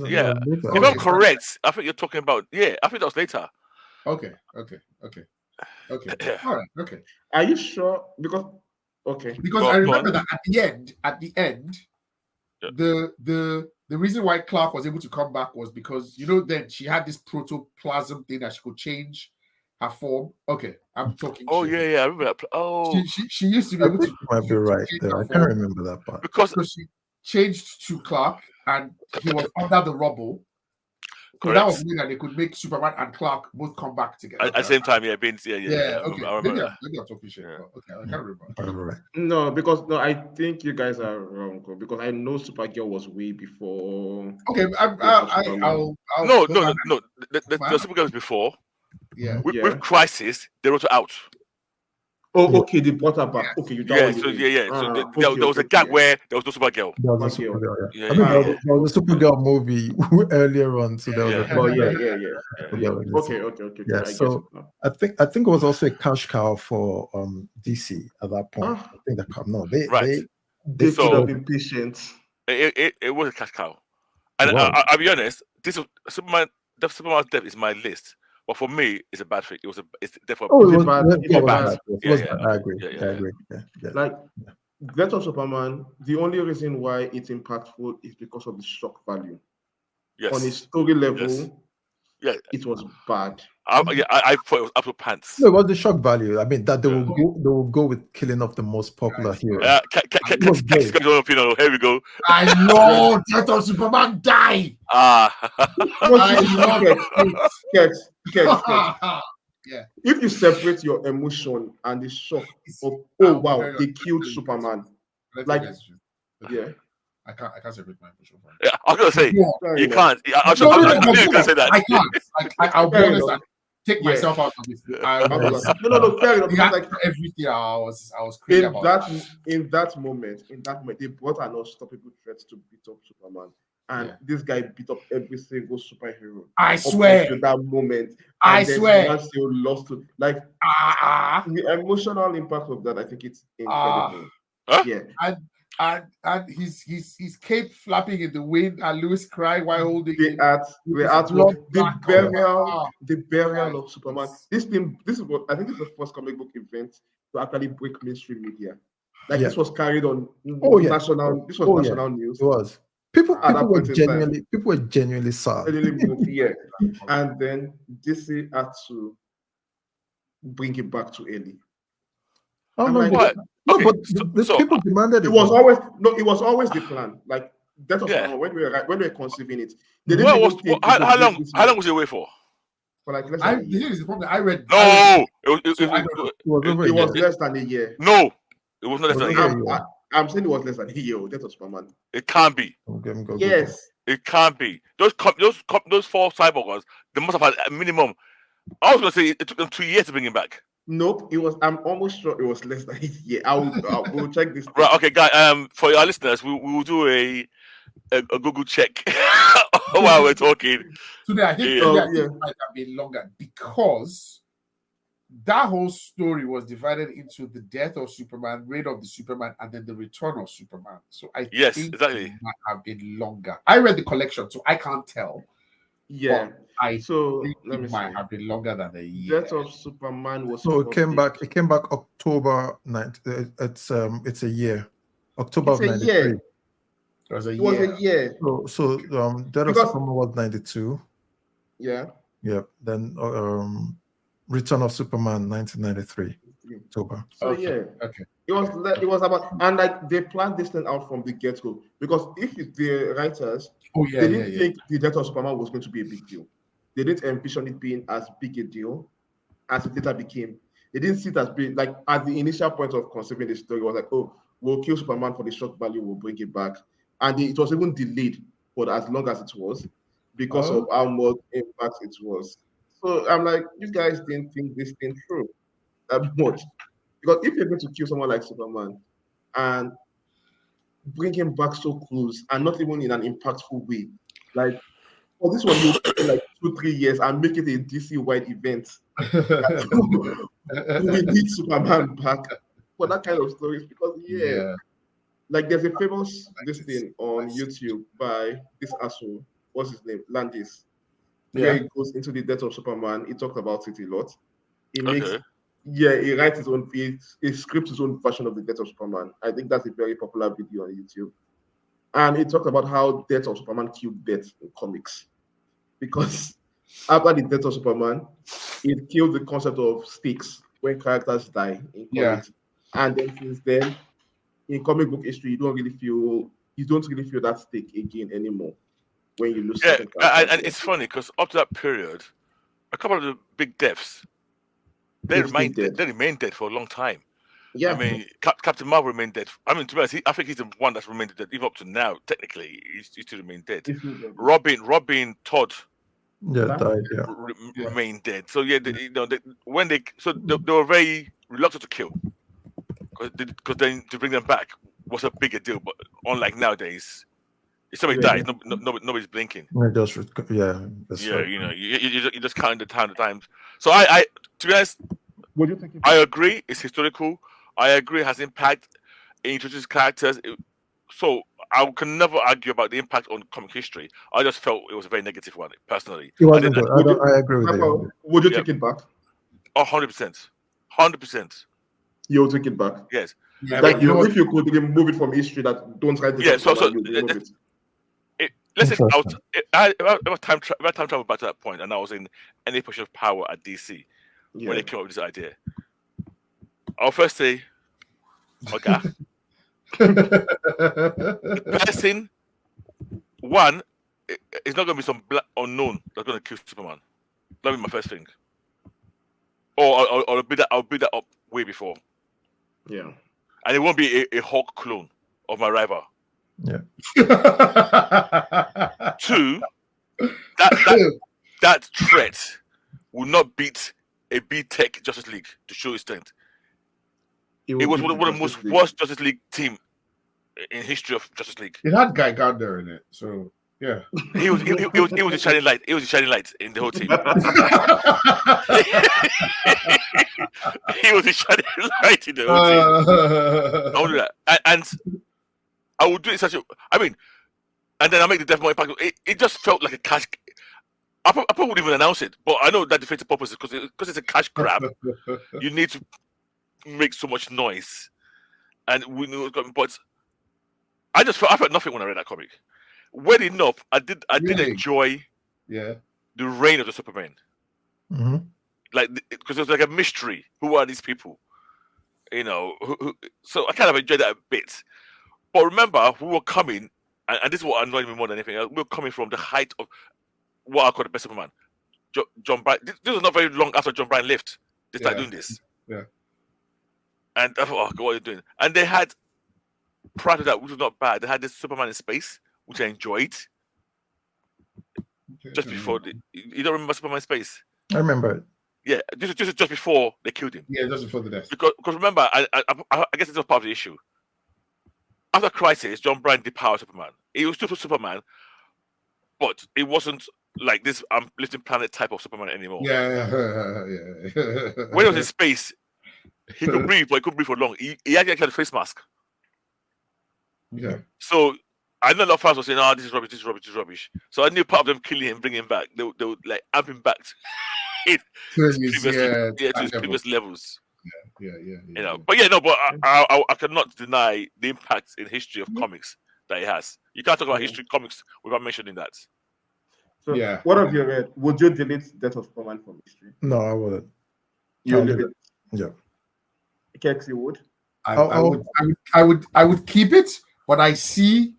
Yeah. If I'm correct, I think you're talking about. Yeah, I think that was later. Okay. All right. Okay. Are you sure? Because I remember that at the end, the reason why Clark was able to come back was because then she had this protoplasm thing that she could change her form. Okay, I'm talking. Oh shit. Yeah, I remember that. Oh, she used to be able to. Might be right there. I can't remember that part because she changed to Clark and he was under the rubble. So that was the way that they could make Superman and Clark both come back together at the same time. Yeah, okay. I remember. Maybe I'm talking shit. Okay, I can't remember. No, because I think you guys are wrong. Because I know Supergirl was way before. Okay, I'll no. The Supergirl was before. Yeah. With Crisis, they wrote it out. Oh, okay. They brought her back. Okay, you. So there was a gap where there was no Supergirl. There was a Supergirl. I mean, there was a Supergirl movie earlier on, so there was Okay. Yeah, so I think it was also a cash cow for DC at that point. I think they should have been patient. It was a cash cow, and I'll be honest. This was Superman's death is my list. But for me, it's a bad thing. It's definitely bad. I agree. Yeah. Like Death of Superman, the only reason why it's impactful is because of the shock value. Yes. On a story level, it was bad. I thought it was absolute pants. No, it was the shock value. I mean, that they will go with killing off the most popular hero. Here we go. I know Death of Superman die. Yeah. If you separate your emotion and the shock of they killed Superman, I can't separate my emotion from it. Yeah, I was gonna say you can't. I knew you were gonna say that. I can't. I'll be honest. Take myself out of this. No, fair enough. Like everything I was crazy about. In that moment, they brought an unstoppable threat to beat up Superman. And this guy beat up every single superhero. I swear. To that moment. I swear. Once you lost to the emotional impact of that, I think it's incredible. And his cape flapping in the wind and Lewis crying while holding the burial of Superman. This is what I think is the first comic book event to actually break mainstream media. This was carried on national. This was national news. It was. People at that were point in time. genuinely sad. Genuinely moved, yeah. And then DC had to bring it back to Ellie. Oh I'm no, like, but, Okay, the so people demanded it it. was though. always the plan. Like that was Yeah. when we were conceiving it. They didn't What was even think how it long? this How year long was it away for? for like less than a year. Here is the problem. I read. No, So I It was over a It was year. less than a year. no, it was not less It than was a over year. a year. I'm saying it was less than a year. That was Superman. It can't be. Okay, I'm gonna Google. Yes. It can't be. Those 4 cyborg ones, they must have had a minimum. I was gonna say it took them 2 years to bring him back. Nope. It was. I'm almost sure it was less than a year. We'll check this. Right. Okay, guys. For our listeners, we will do a Google check while we're talking. Today, I think, Yeah. it might have been longer because that whole story was divided into the death of Superman, reign of the Superman, and then the return of Superman. So I Yes, think exactly. it might have been longer. I read the collection, so I can't tell. Yeah. But I So think let me it might see. have been longer than a year. Death of Superman was. So it came published- back. It came back October 9th. It's a year. October It's of a '93. year. It was a It was year. a year. So Death of Because- Superman was '92. Yeah. Yep. Then Return of Superman 1993 October. So Okay. yeah. Okay. It was about, and like they planned this thing out from the get-go, because if the writers, Oh yeah, they yeah, didn't yeah. think the death of Superman was going to be a big deal. They didn't envision it being as big a deal as it later became. They didn't see it as being like at the initial point of conceiving the story, it was like, oh, we'll kill Superman for the shock value, we'll bring it back. And it was even delayed for as long as it was because of how much impact it was. So I'm like, you guys didn't think this thing through that much. Because if you're going to kill someone like Superman and bring him back so close and not even in an impactful way, like for this one, you like 2-3 years and make it a DC-wide event. We need Superman back for that kind of stories, because like there's a famous this thing on YouTube by this asshole, what's his name, Landis, where he goes into the death of Superman. He talks about it a lot. He makes he writes his own, he scripts his own version of the death of Superman. I think that's a very popular video on YouTube. And he talked about how death of Superman killed death in comics, because after the death of Superman, it killed the concept of stakes when characters die in comics. And then since then, in comic book history, you don't really feel that stake again anymore when you lose certain characters. And it's funny because up to that period, a couple of the big deaths, they remained dead for a long time. Yeah. I mean, Captain Marvel remained dead. I mean, to be honest, I think he's the one that's remained dead even up to now. Technically, he's still remained dead. Robin Todd, died. Remained dead. So yeah, they were very reluctant to kill, because then to bring them back was a bigger deal. But unlike nowadays, if somebody dies, nobody's blinking. That's right. You know, you just count the times. So I to be honest, I agree. It's historical. I agree. It has impact. It introduces characters. So I can never argue about the impact on comic history. I just felt it was a very negative one, personally. It wasn't good. I agree with you. Would you take it back? 100%. 100%. You'll take it back. Yes. Yeah, like if you could remove it from history, that don't write it. Let's say I was time travel back to that point, and I was in any position of power at DC when they came up with this idea. I'll first say, okay, the person, one, it's not going to be some black unknown that's going to kill Superman. That'll be my first thing. Or I'll build that up way before. Yeah. And it won't be a Hulk clone of my rival. Yeah. 2, that threat will not beat a B-Tech Justice League to show its strength. It was one of the most worst Justice League team in history of Justice League. It had Guy Gardner in it, so yeah. He was a shining light. He was a shining light in the whole team. He was a shining light in the whole team. I will do that, and I would do it such a. I mean, and then I make the death more impact. It just felt like a cash. I probably wouldn't even announce it, but I know that defeats the purpose because it's a cash grab. You need to make so much noise, and we knew. But I felt nothing when I read that comic. Well enough, I did Really? enjoy Yeah. the reign of the Superman. Mhm. Like, because it was like a mystery. Who are these people? You know, so I kind of enjoyed that a bit. But remember, we were coming, and this is what annoyed me more than anything else. We were coming from the height of what I call the best Superman. John Bryan. This was not very long after John Bryan left. They started doing this. Yeah. And I thought, oh, God, what are you doing? And they had, prior to that, which was not bad, they had this Superman in space, which I enjoyed just before. You don't remember Superman in space? I remember it. Yeah, just before they killed him. Yeah, just before the death. Because remember, I guess this was part of the issue. After Crisis, John Bryan depowered Superman. He was still Superman, but it wasn't like this lifting planet type of Superman anymore. Yeah. When he was in space, he could breathe, but he couldn't breathe for long. He actually had a face mask. Yeah. So I know a lot of fans were saying, "Oh, this is rubbish, this is rubbish, this is rubbish." So I knew part of them killing him, bringing him back. They would like amp him back to his previous levels. Yeah. You know, but yeah, no, but I cannot deny the impact in history of comics that it has. You can't talk about history of comics without mentioning that. So, Yeah. what have you read? Would you delete Death of Superman from history? No, I wouldn't. You I'll leave leave it. Yeah. Kex, you would? I would keep it, but I see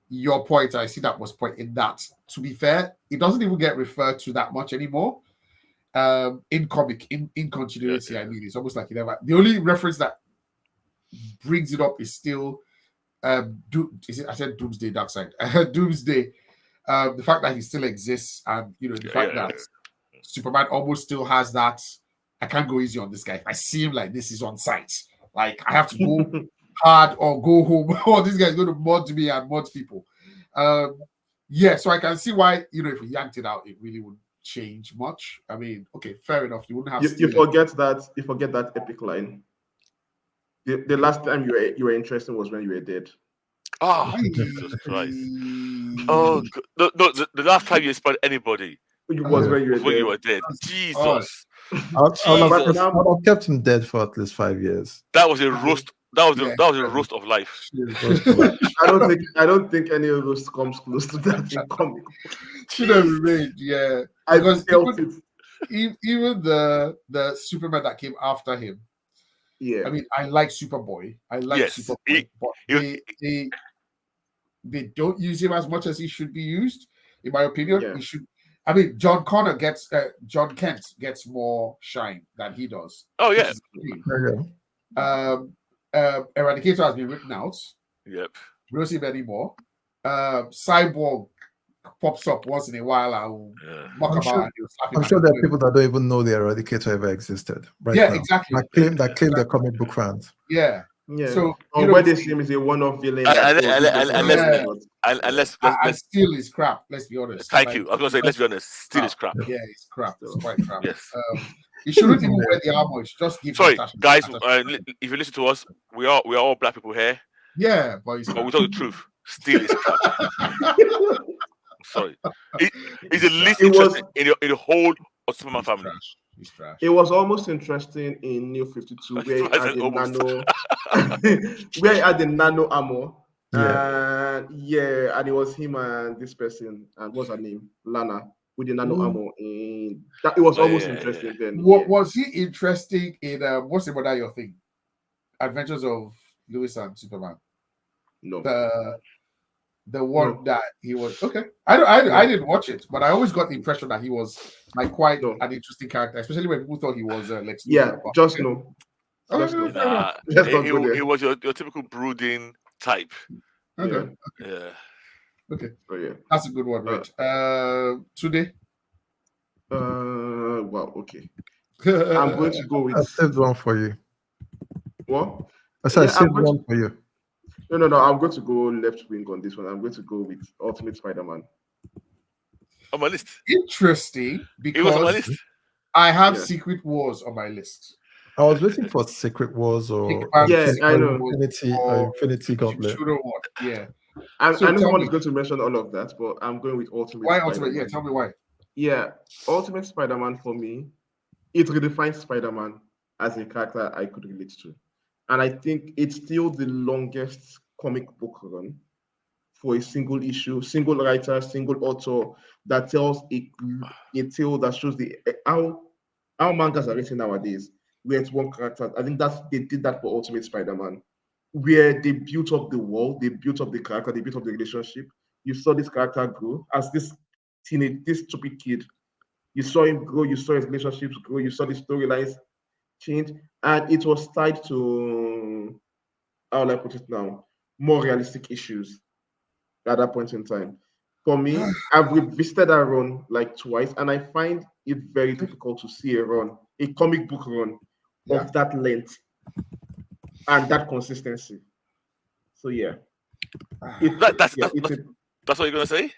your point. I see that was point in that. To be fair, it doesn't even get referred to that much anymore. In comic, in continuity, I mean, it's almost like it never. The only reference that brings it up is still I said Doomsday Darkseid. Doomsday. The fact that he still exists, and the fact that Superman almost still has that. I can't go easy on this guy. If I see him like this, he's on site. Like I have to go hard or go home, or this guy's going to mod me and mod people. Yeah, so I can see why if we yanked it out, it really wouldn't change much. I mean, okay, fair enough. You wouldn't have. You forget that epic line. The last time you were interested was when you were dead. Oh, Jesus Christ! Oh, no, the last time you spotted anybody was when you were dead. Jesus. I've kept him dead for at least 5 years. That was a roast. That was a roast of life. I don't think any of those comes close to that in comic. Should have remained, yeah. I Because felt it. even the Superman that came after him. Yeah. I mean, I like Superboy. I like Superboy, but they don't use him as much as he should be used, in my opinion. Yeah. He should. I mean, John Kent gets more shine than he does. Oh yeah. Eradicator has been written out. Yep. We don't see him anymore. Cyborg pops up once in a while. I'll mock about. I'm sure there are people that don't even know the Eradicator ever existed. Right? Yeah, now. exactly. That claim they're comic book fans. Yeah. Yeah. So where they see him is a one-off villain. And still is crap. Let's be honest. Thank you. I was gonna say, let's be honest. Still is crap. Yeah, it's crap. It's quite crap. Yes. He shouldn't even wear the armor. It's just give. Sorry, guys. If you listen to us, we are all black people here. Yeah, but we talk the truth. Still is crap. Sorry. He's the least interesting in the whole of Superman family. He's trash. It was almost interesting in New 52 where he had the nano armor. And it was him and this person, and what's her name? Lana, with the nano armor. And it was almost interesting then. Was he interesting in what's the other your thing? Adventures of Lewis and Superman? No. The one that he was I didn't watch it, but I always got the impression that he was like quite an interesting character, especially when people thought he was Lex Luthor. Yeah, just no. It was your typical brooding type. Okay. Yeah. Okay. Oh, yeah. That's a good one, right? Today. Well, okay. I'm going to go with. I saved one for you. What? I said I saved one for you. No. I'm going to go left wing on this one. I'm going to go with Ultimate Spider-Man. On my list. Interesting, because it was on my list. I have Secret Wars on my list. I was waiting for Secret Wars or I know. Infinity Gauntlet. Yeah. I know someone is going to mention all of that, but I'm going with Ultimate. Why Spider-Man. Ultimate? Yeah, tell me why. Yeah, Ultimate Spider-Man for me, it redefines Spider-Man as a character I could relate to. And I think it's still the longest comic book run for a single issue, single writer, single author that tells a tale that shows the how mangas are written nowadays, where it's one character. I think they did that for Ultimate Spider-Man, where they built up the world, they built up the character, they built up the relationship. You saw this character grow as this stupid kid. You saw him grow, you saw his relationships grow, you saw the storylines change, and it was tied to, how will I put it now, more realistic issues at that point in time. For me, I've revisited that run like twice, and I find it very difficult to see a comic book run of that length and that consistency. So yeah, That's what you're gonna say?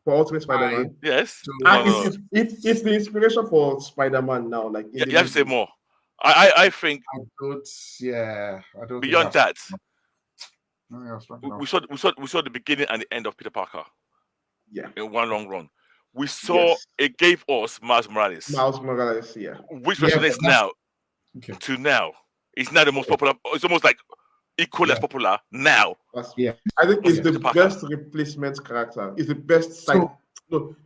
For Ultimate Spider-Man. Yes. It's the inspiration for Spider-Man now. Like you have to say more. I think I don't beyond that. We We saw the beginning and the end of Peter Parker. Yeah. In one long run. We saw it gave us Miles Morales. Yeah. Which resonates now to now. It's now the most popular. It's almost like equally as popular now. I think it's the best replacement character. It's the best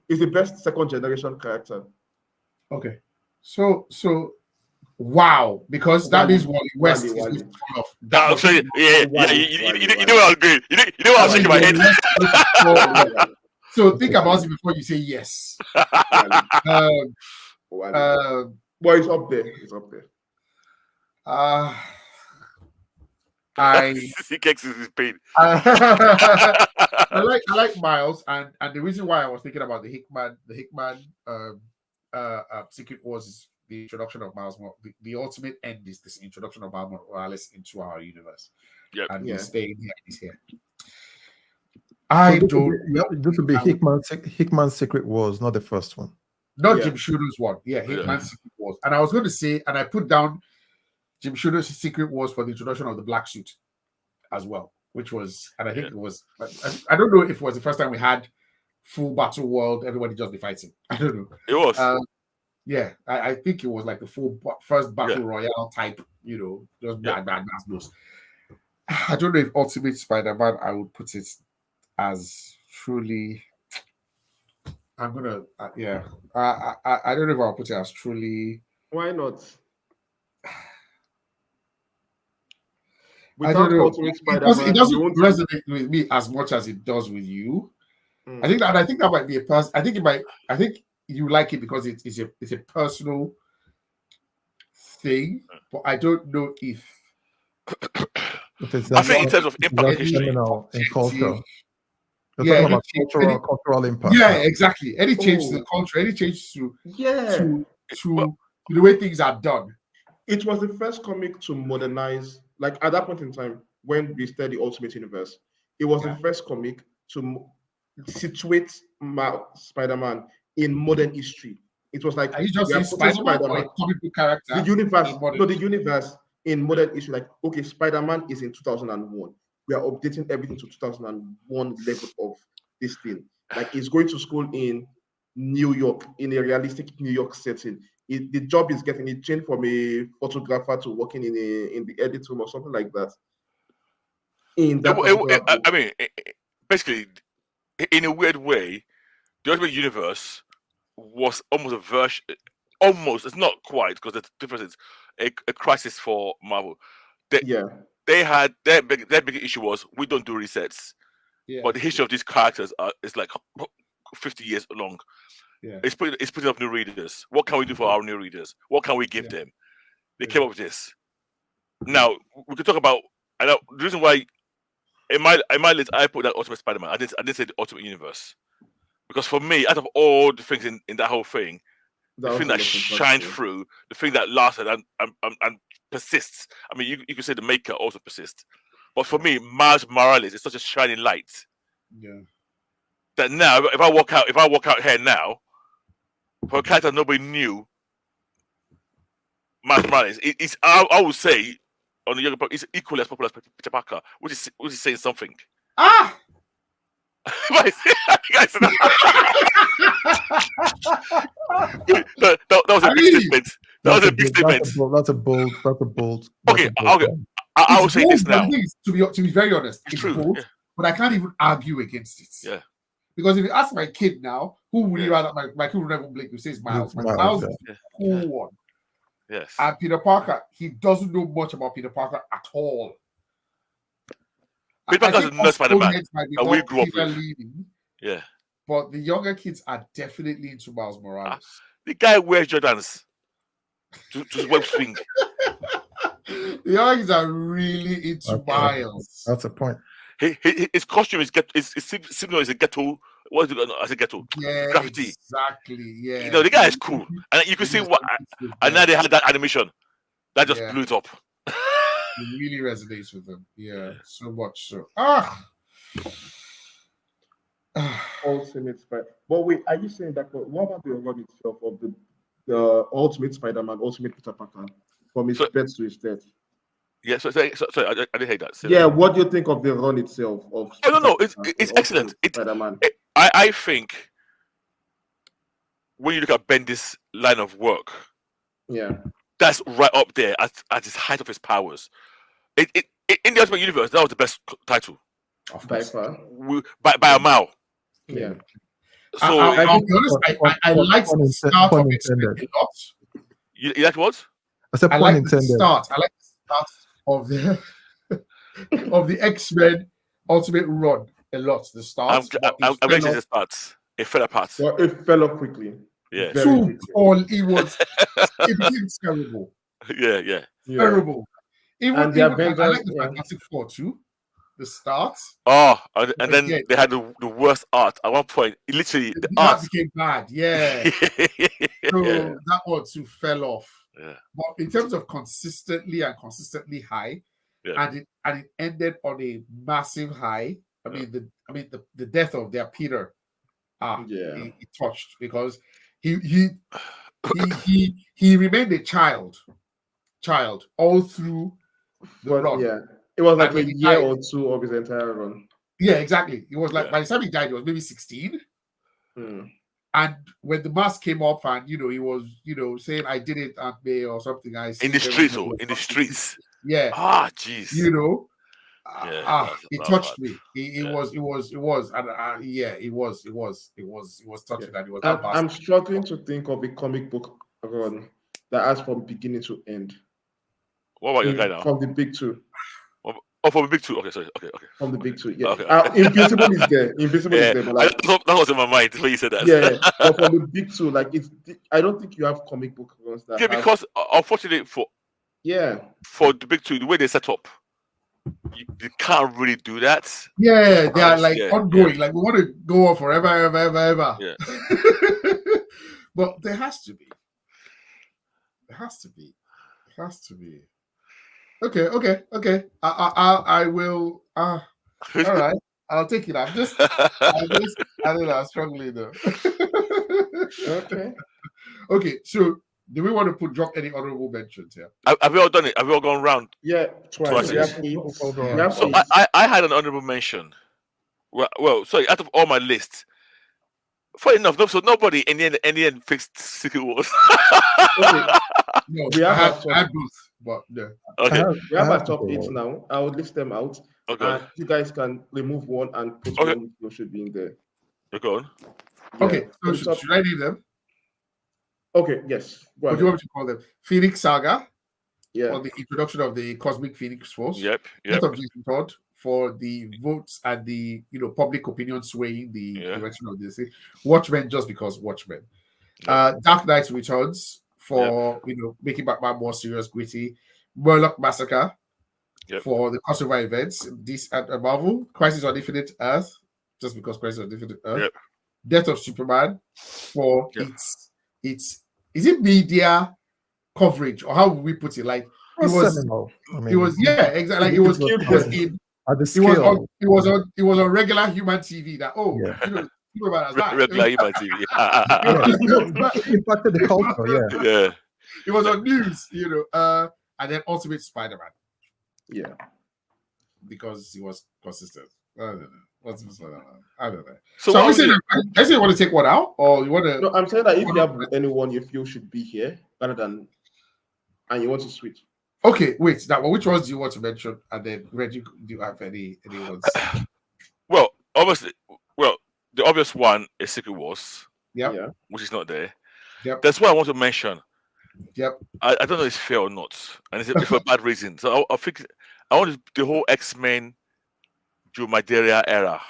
it's the best second generation character. Okay. So wow, because that means Wally West is full of that. I'm sorry, you know what I'm doing. You know what I'm shaking my head. So think about it before you say yes. Well, it's up there. It's up there. He kicks his pain. I like Miles, and the reason why I was thinking about the Hickman Secret Wars is the introduction of Miles Morales. The ultimate end is this introduction of Miles Morales into our universe. Yep. And he's staying here. He's here. This would be Hickman's Secret Wars, not the first one. Not Jim Shooter's one. Yeah, Hickman's Secret Wars. And I was going to say, and I put down Jim Shooter's Secret Wars for the introduction of the black suit as well, which was, and I think it was, I don't know if it was the first time we had full battle world, everybody just be fighting. I don't know. It was. I think it was like the first battle royale type, just bad blows. I don't know if Ultimate Spider-Man, I would put it as truly. I'm gonna, I don't know if I'll put it as truly. Why not? I don't know. It doesn't resonate with me as much as it does with you. I think that might be a person. I think you like it because it's a personal thing, but I don't know if. I think in terms of impact history and culture. Cultural impact. Yeah, exactly. Any change to the culture, any change to the way things are done. It was the first comic to modernize, like at that point in time when we started the Ultimate Universe. It was the first comic to situate Spider-Man in modern history. It was like, are you just saying Spider-Man or a comic book character? The universe in modern history. Like, okay, Spider-Man is in 2001. We are updating everything to 2001 level of this thing. Like, he's going to school in New York, in a realistic New York setting. The job is getting it changed from a photographer to working in the edit room or something like that. Basically, in a weird way, the Ultimate Universe was almost a version. Almost, it's not quite, because the difference is a crisis for Marvel. They had their big issue was we don't do resets, but the history of these characters is like 50 years long. Yeah, it's putting up new readers. What can we do for our new readers? What can we give them? They came up with this. Now we could talk about. I know the reason why in my list I put that Ultimate Spider-Man. I didn't say the Ultimate Universe, because for me, out of all the things in that whole thing, the thing that shined through, the thing that lasted and persists. I mean, you could say the maker also persists, but for me, Miles Morales is such a shining light. Yeah. That now, if I walk out here now, for a character nobody knew, Miles Morales, I would say on the younger part, it's equally as popular as Peter Parker, which is saying something. Ah. that was a big statement. That was a big statement. That's a bold. Okay. I will say this now. To be very honest, it's true. Bold, but I can't even argue against it. Yeah. Because if you ask my kid now, who would you Yes. rather? My kid would never blink. He says Miles. But Miles, Miles yeah. is a Yeah. cool one. Yes. And Peter Parker, he doesn't know much about Peter Parker at all. Peter Parker is think not us Spider-Man old heads might be that we more grew up Peter with. leaning, Yeah. but the younger kids are definitely into Miles Morales. The guy wears Jordans to web swing. The younger kids are really into Okay. Miles. That's a point. His costume is similar as a ghetto. What is it? As a ghetto Yeah, graffiti. exactly. Yeah, You know, the guy is cool, and you can see what. And now they had that animation that just blew it up. It really resonates with them. Yeah, so much so. Ah. Ultimate Spider. But wait, are you saying that? What about the run itself of the Ultimate Spider-Man, Ultimate Peter Parker, from his birth to his death? Yeah, sorry, I didn't hear that. Yeah, what do you think of the run itself of? No, it's excellent. Spider-Man. I think when you look at Bendis' line of work, Yeah, that's right up there at his height of his powers. In the Ultimate Universe, that was the best title by far. by a mile. Yeah. So I'll be honest, I like the start of it a lot. You like what? I said I pun like the intended. start. I like the start of the of the X-Men Ultimate Run a lot. The start. I'm going to say the start. It fell apart. Well, it fell off quickly. Yeah. Too tall. It became terrible. Yeah. Terrible. And the I Avengers, like the Fantastic Four too. The start. Oh, and then they had the worst art at one point. Literally, the art became bad. Yeah. So that one too fell off. Yeah. But in terms of consistently high, and it ended on a massive high. I mean the death of their Peter. He touched because he remained a child all through the run. Yeah, it was like a year or two of his entire run. Yeah, exactly. It was like by the time he died, he was maybe 16. And when the mask came up, and he was saying, "I did it, Aunt May," or something. In the streets. Yeah. Jeez. It touched me. It was, and it was touching, and it was. I'm struggling to think of a comic book run that has from beginning to end. What about your guy now? From the big two. Oh, from the big two. Okay, sorry. Okay. From the big two, yeah. Okay. Invisible is there. Invisible is there. But like, that was in my mind when you said that. Yeah, but from the big two, like I don't think you have comic book runs that. Yeah, because unfortunately for the big two, the way they set up, you can't really do that. Yeah, they are like ongoing. Like we want to go on forever, ever. Yeah. But there has to be. Okay. I will. All right. I'll take it. I don't know. I'm struggling though. Okay. So, do we want to drop any honorable mentions here? Have we all done it? Have we all gone round? Yeah, twice. So I had an honorable mention. Well, sorry. Out of all my lists, funny enough, so nobody in the end fixed Secret Wars. No, we have both, but yeah. Okay. We have our top 8 now. I will list them out. Okay. And you guys can remove one and put one who should be in there. Go on. Yeah. Okay. So should I name them? Okay. Yes. What do you want me to call them? Phoenix Saga. Yeah. For the introduction of the Cosmic Phoenix Force. Yep. Death of Jason Todd for the votes and the public opinion swaying the direction of this. Watchmen, just because Watchmen. Dark Knight Returns for making Batman more serious, gritty. Murloc Massacre for the crossover events. This at Marvel. Crisis on Infinite Earth, just because Crisis on Infinite Earth. Death of Superman for its is it media coverage, or how would we put it? Like it was exactly. Like it was at the scale. It was on regular human TV. That Superman has died. Regular human TV. It impacted the culture. Yeah. It was on news, and then Ultimate Spider-Man. Yeah. Because he was consistent. I don't know. What's Spider-Man? I don't know. So I say you want to take one out, or you want to? No, I'm saying that if you have anyone you feel should be here, rather than, and you want to switch. Okay, wait. Now, which ones do you want to mention? And then, Reggie, do you have any ones? obviously, well, the obvious one is Secret Wars, Yep. Yeah. which is not there. Yep. That's what I want to mention. Yep. I don't know if it's fair or not, and it's for a bad reason. So I think I want the whole X-Men Joe Madeira era,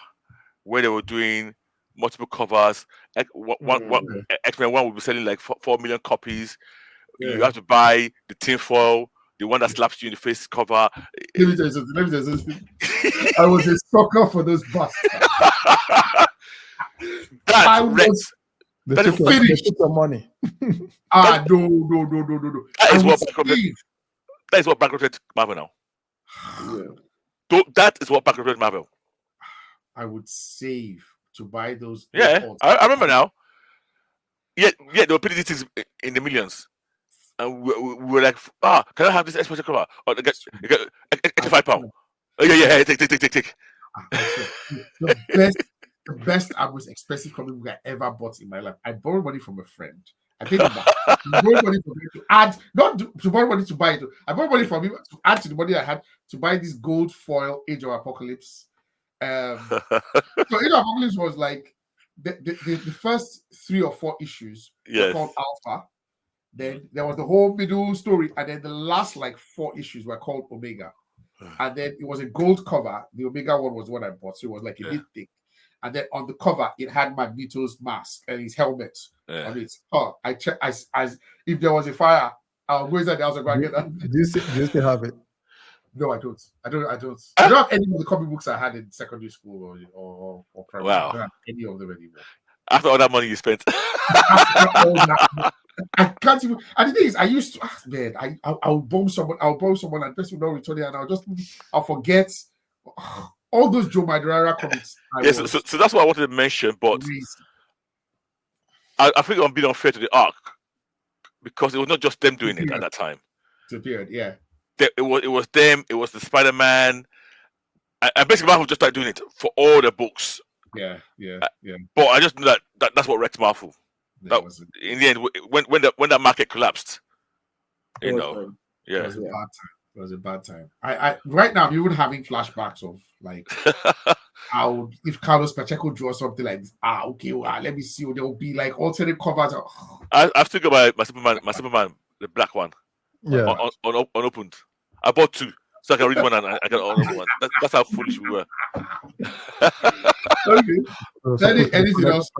where they were doing multiple covers. X-Men 1 will be selling like 4 million copies. You Yeah. have to buy the tinfoil, the one that slaps you in the face cover. Let me tell you something. I was a sucker for those bastards. That's I wrecked. was They That took is your, they finished. took your money. No. That I is would what bankrupted. save. That is what bankrupted Marvel now. Yeah. That is what bankrupted Marvel. I would save to buy those. Yeah, I remember now. Yeah, they were putting these things in the millions. And we were like, can I have this special cover? Or get £85. Oh, yeah, take. The best and most expensive comic book I ever bought in my life. I borrowed money from a friend. I paid him back. I borrowed money from him to add, not to borrow money to buy it. I borrowed money from him to add to the money I had to buy this gold foil Age of Apocalypse. So Age of Apocalypse was like the first 3 or 4 issues were called Alpha. Then there was the whole middle story, and then the last like 4 issues were called Omega. And then it was a gold cover. The Omega one was what I bought, so it was like a bit thick. And then on the cover, it had Magneto's mask and his helmet on it. Oh, I check as if there was a fire, I'll go inside the house and go and get that. Do you still have it? No, I don't. I don't have any of the comic books I had in secondary school or primary. Wow. I don't have any of them anymore. After all that money you spent. I can't even. And the thing is, I used to. Man, I'll bomb someone. I'll bomb someone, and the person will not return it, and I'll forget all those Joe Madureira comics. So that's what I wanted to mention. But I think I'm being unfair to the Ark because it was not just them doing it at that time. It's a period, yeah. It was them. It was the Spider-Man, and basically Marvel just started doing it for all the books. Yeah. But I just knew that's what wrecked Marvel. In the end, when that market collapsed, It was a bad time. I right now I'm even having flashbacks of like if Carlos Pacheco draws something like this, okay, let me see. There will be like alternate covers. I've still got my Superman, the black one. Yeah. Unopened. I bought 2. So I can read one and I can unopen one. That's how foolish we were. Okay. Anything else?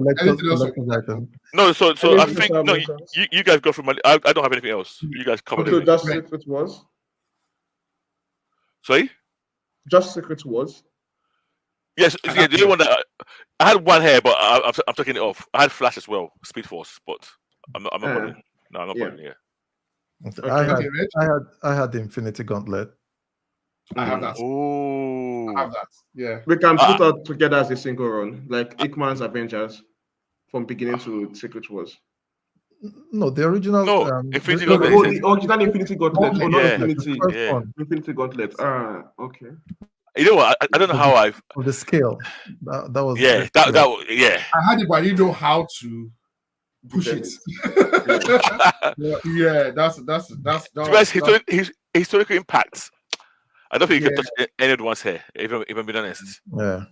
No, so I think you guys go from my. I don't have anything else. You guys covered it. So just Secret Wars. Sorry. Just Secret Wars. Yes, the only one that I had one here, but I'm taking it off. I had Flash as well, Speed Force, but I'm not bothering. No, I'm not bothering. Yeah. I had the Infinity Gauntlet. I have that. Oh, I have that. Yeah. We can put that together as a single run, like Hickman's Avengers, from beginning to Secret Wars. No, the original. No, Infinity The Gauntlet. original Infinity Gauntlet. Oh, not Yeah. Infinity. Yeah. Infinity Gauntlet. Okay. You know what? I don't know how I've. The scale. That was. Yeah, that yeah. I had it, but I didn't know how to push it. Yeah, that's historical impact. I don't think you can touch any of the ones here, if I'm being honest. Yeah.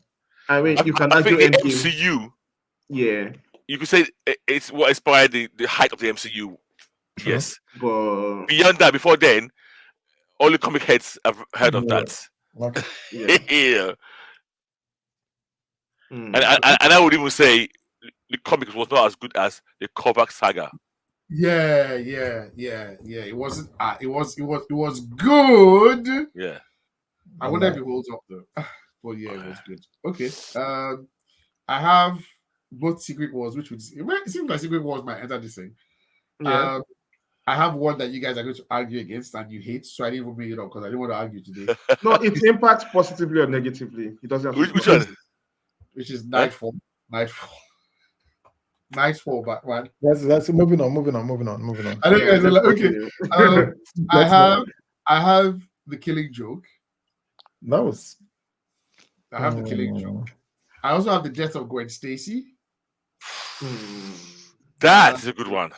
I mean, you can I argue think the Endgame. MCU. Yeah. You could say it's what inspired the height of the MCU. Yes. But beyond that, before then, only comic heads have heard of that. Okay. Yeah. And I would even say the comics was not as good as the Kovac saga. Yeah. It wasn't. It was good. Yeah. I wonder if it holds up though. But yeah, it was good. Okay. I have both Secret Wars, which it seems like Secret Wars might enter this thing. Yeah. I have one that you guys are going to argue against and you hate, so I didn't even bring it up because I didn't want to argue today. No, it impacts positively or negatively. It doesn't. Which one? Which is Nightfall. Nightfall, Batman. That's moving on. I don't guys are like, okay. I have the Killing Joke. That was. I have the Killing Joke. I also have the Death of Gwen Stacy. That's a good one.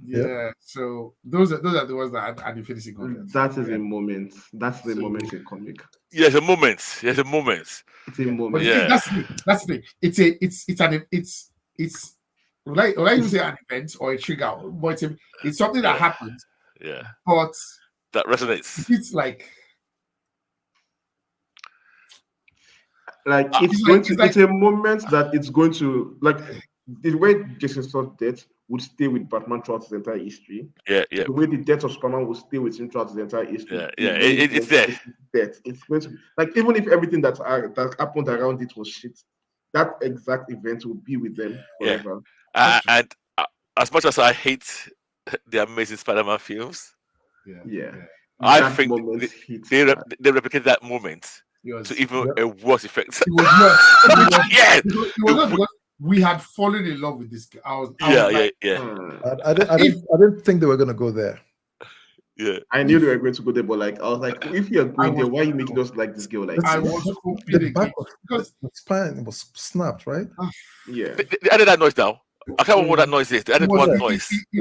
Yeah. So those are the ones that are the finishing content. That is Yeah. a moment. That's the So- moment in comic. There's a moment. There's a moment. It's a But moment. the thing, Yeah. that's the thing. It's like you say an event or a trigger, but it's something that Yeah. happens. Yeah. But That resonates. it's like Like Ah, it's a moment that it's going to like the way Jason Todd's death would stay with Batman throughout his entire history. Yeah. Yeah. The way the death of Superman will stay with him throughout his entire history. Yeah. The Yeah. way It's there. death. It's going to be like even if everything that happened around it was shit, that exact event will be with them Yeah. forever. And as much as I hate the Amazing Spider-Man films, Yeah. I That think moment hits they hard. replicated that moment Yes. to even Yeah. a worse effect. It was not. Yeah. It was not because we had fallen in love with this. I was Yeah. like, Yeah. I didn't think they were gonna go there. Yeah. I knew they were going to go there, but like I was like, if you're going there, was- why are you making us like this girl? Like, I It's- was hoping the back again of because the spine was snapped, right? yeah, They added that noise now. I can't remember what that noise is. They added one noise. it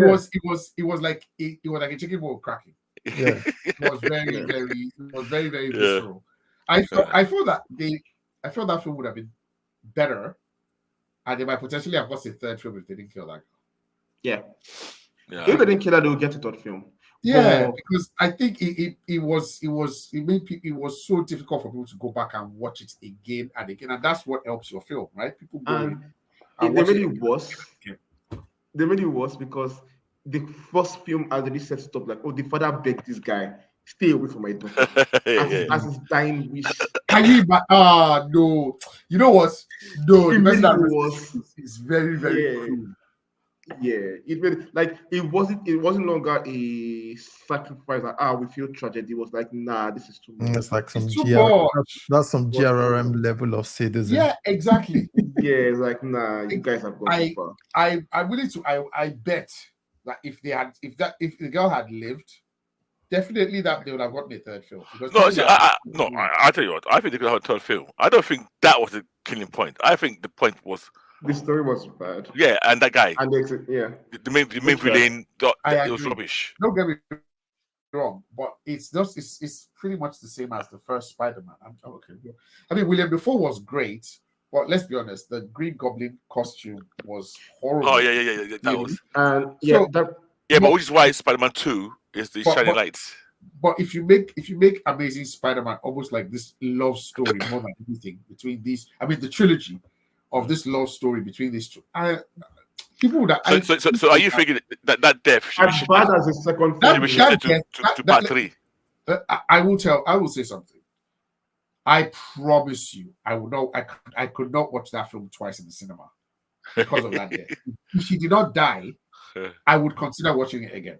was like a chicken bone cracking. Yeah. It was very, very Yeah. visceral. I felt that film would have been better, and they might potentially have got a third film if they didn't kill that. yeah. Yeah. If they didn't kill her, they will get a third film. Yeah, But- because I think it was so difficult for people to go back and watch it again and again, and that's what helps your film, right? People go in and They watch made it. it worse. again. They made it worse because the first film already set it up like, oh, the father begged this guy, stay away from my daughter. As his dying wish. Can you? No. You know what? No, It the person that really wrote was. this is very, very Yeah. cruel. Yeah, it made like it wasn't longer a sacrifice. Like, we feel tragedy. It was like, nah, this is too much. It's like some It's too GRRM. much. That's some GRRM level of sadism. Yeah, exactly. Yeah, it's like, nah, you guys have gone too far. I'm willing to. I bet that if the girl had lived, definitely that they would have gotten a third film. Because No, see, I tell you what. I think they could have a third film. I don't think that was the killing point. I think the point was, The story was bad. yeah, and that guy, And yeah. the main Which villain, I it was agree. rubbish. Don't get me wrong, but it's pretty much the same as the first Spider-Man. Okay. I mean, William Dafoe was great, but let's be honest, the Green Goblin costume was horrible. Oh yeah. That was And yeah, So- that yeah, but which is why Spider-Man 2 is the shining lights. But if you make Amazing Spider-Man almost like this love story more than anything between these, I mean the trilogy of this love story between these two, people that So are you thinking that death should be as shifted, bad as the second That- should be film. shifted to part 3? I will say something. I promise you, I could not watch that film twice in the cinema because of that death. If she did not die, I would consider watching it again.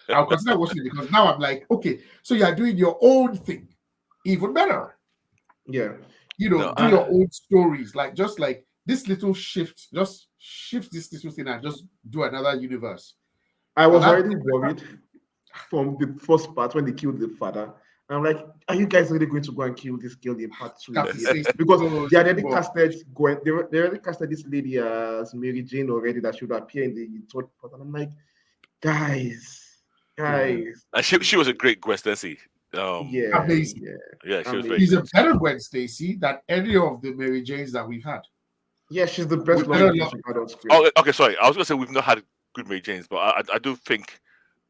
I'll consider watching it because now I'm like, okay, so you're doing your own thing, even better. Yeah. You know, No, do your own stories, just like this little shift, just shift this little thing and just do another universe. I was Well, already worried from the first part when they killed the father. I'm like, are you guys really going to go and kill this girl in part 2? Captain Yeah. Stacy. Because Oh, they already well, casted they already casted this lady as Mary Jane already that should appear in the third part. And I'm like, guys. And she was a great Gwen Stacy. Yeah. Amazing. Yeah, she was very She's a good. better Gwen Stacy than any of the Mary Janes that we've had. Yeah, she's the best I don't looking know. person we've had on screen. Oh, okay, sorry. I was gonna say we've not had good Mary Janes, but I do think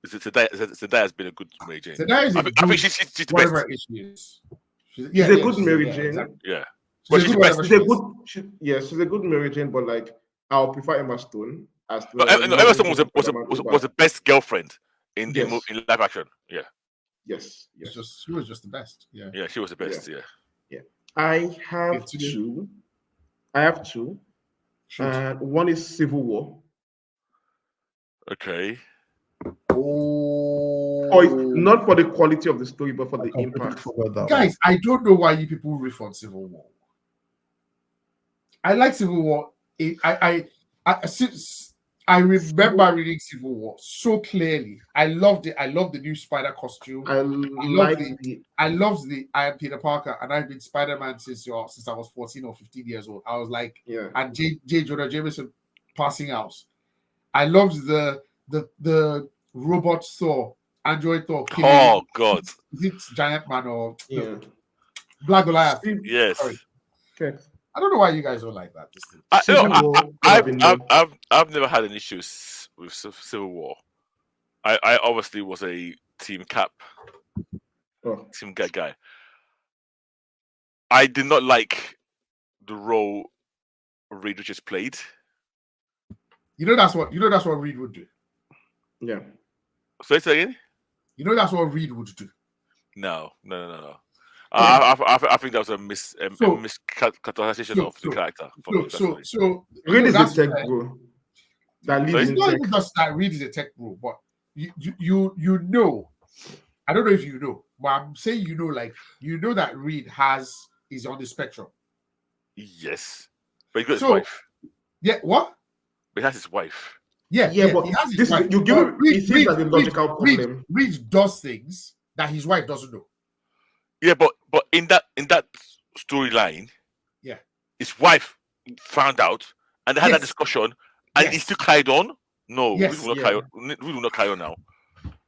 Zendaya has been a good Mary Jane. Zendaya is a I think good she's the best. whatever it is. She's She's a good Mary Jane. exactly. Yeah. She's But a she's good best. whatever She's she a is. good she's a good Mary Jane, but like I'll prefer Emma Stone as No, Emma Stone was the best girlfriend in live action. Yeah. Yes. She was just the best. Yeah. Yeah, she was the best. Yeah. I have It's good. two. I have two. Shoot. And one is Civil War. Okay. Or it's not for the quality of the story, but for the Completely impact. forgot that Guys, I don't know why you people riff on Civil War. I like Civil War. I remember reading Civil War so clearly. I loved it. I loved the new Spider costume. I like the I loved the I am Peter Parker, and I've been Spider-Man since I was 14 or 15 years old. I was like, yeah. and J. Jonah Jameson passing out. I loved the the robot Thor, Android Thor killing. Oh God. Is it Giant Man or Yeah. Black Goliath? Yes. Sorry. Okay. I don't know why you guys don't like that. This thing. Civil War could have been more. I've never had an issue with Civil War. I obviously was a Team Cap, Team guy. I did not like the role Reed Richards played. That's what Reed would do. Yeah. Say it again. That's what Reed would do. No. I think that was a miscatarization of the character. So Reed is a tech bro. That lives in it's not tech. even just that Reed is a tech bro, but you know. I don't know if you know, but I'm saying that Reed is on the spectrum. Yes, but he got his wife. Yeah, what? But he has his wife. Yeah, but he has his wife. You give it. It seems like a logical problem. Reed does things that his wife doesn't know. Yeah, but in that storyline, yeah, his wife found out and they had that discussion, and he still carried on. No, Reed will not carry on now.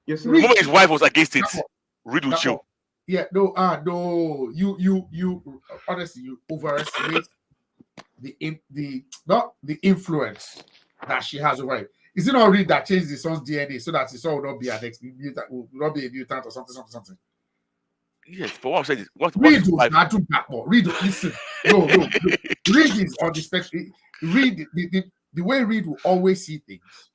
Yes, the moment his wife was against it, Reed would chill. Yeah, no. You honestly, you overestimate the influence that she has over him. Is it not Reed that changed his son's DNA so that his son will not be will not be a mutant or something? Yes, but what I'm saying is, Reed will not do that more. Reed, listen, no. Reed is on the spectrum. Reed, the way Reed will always see things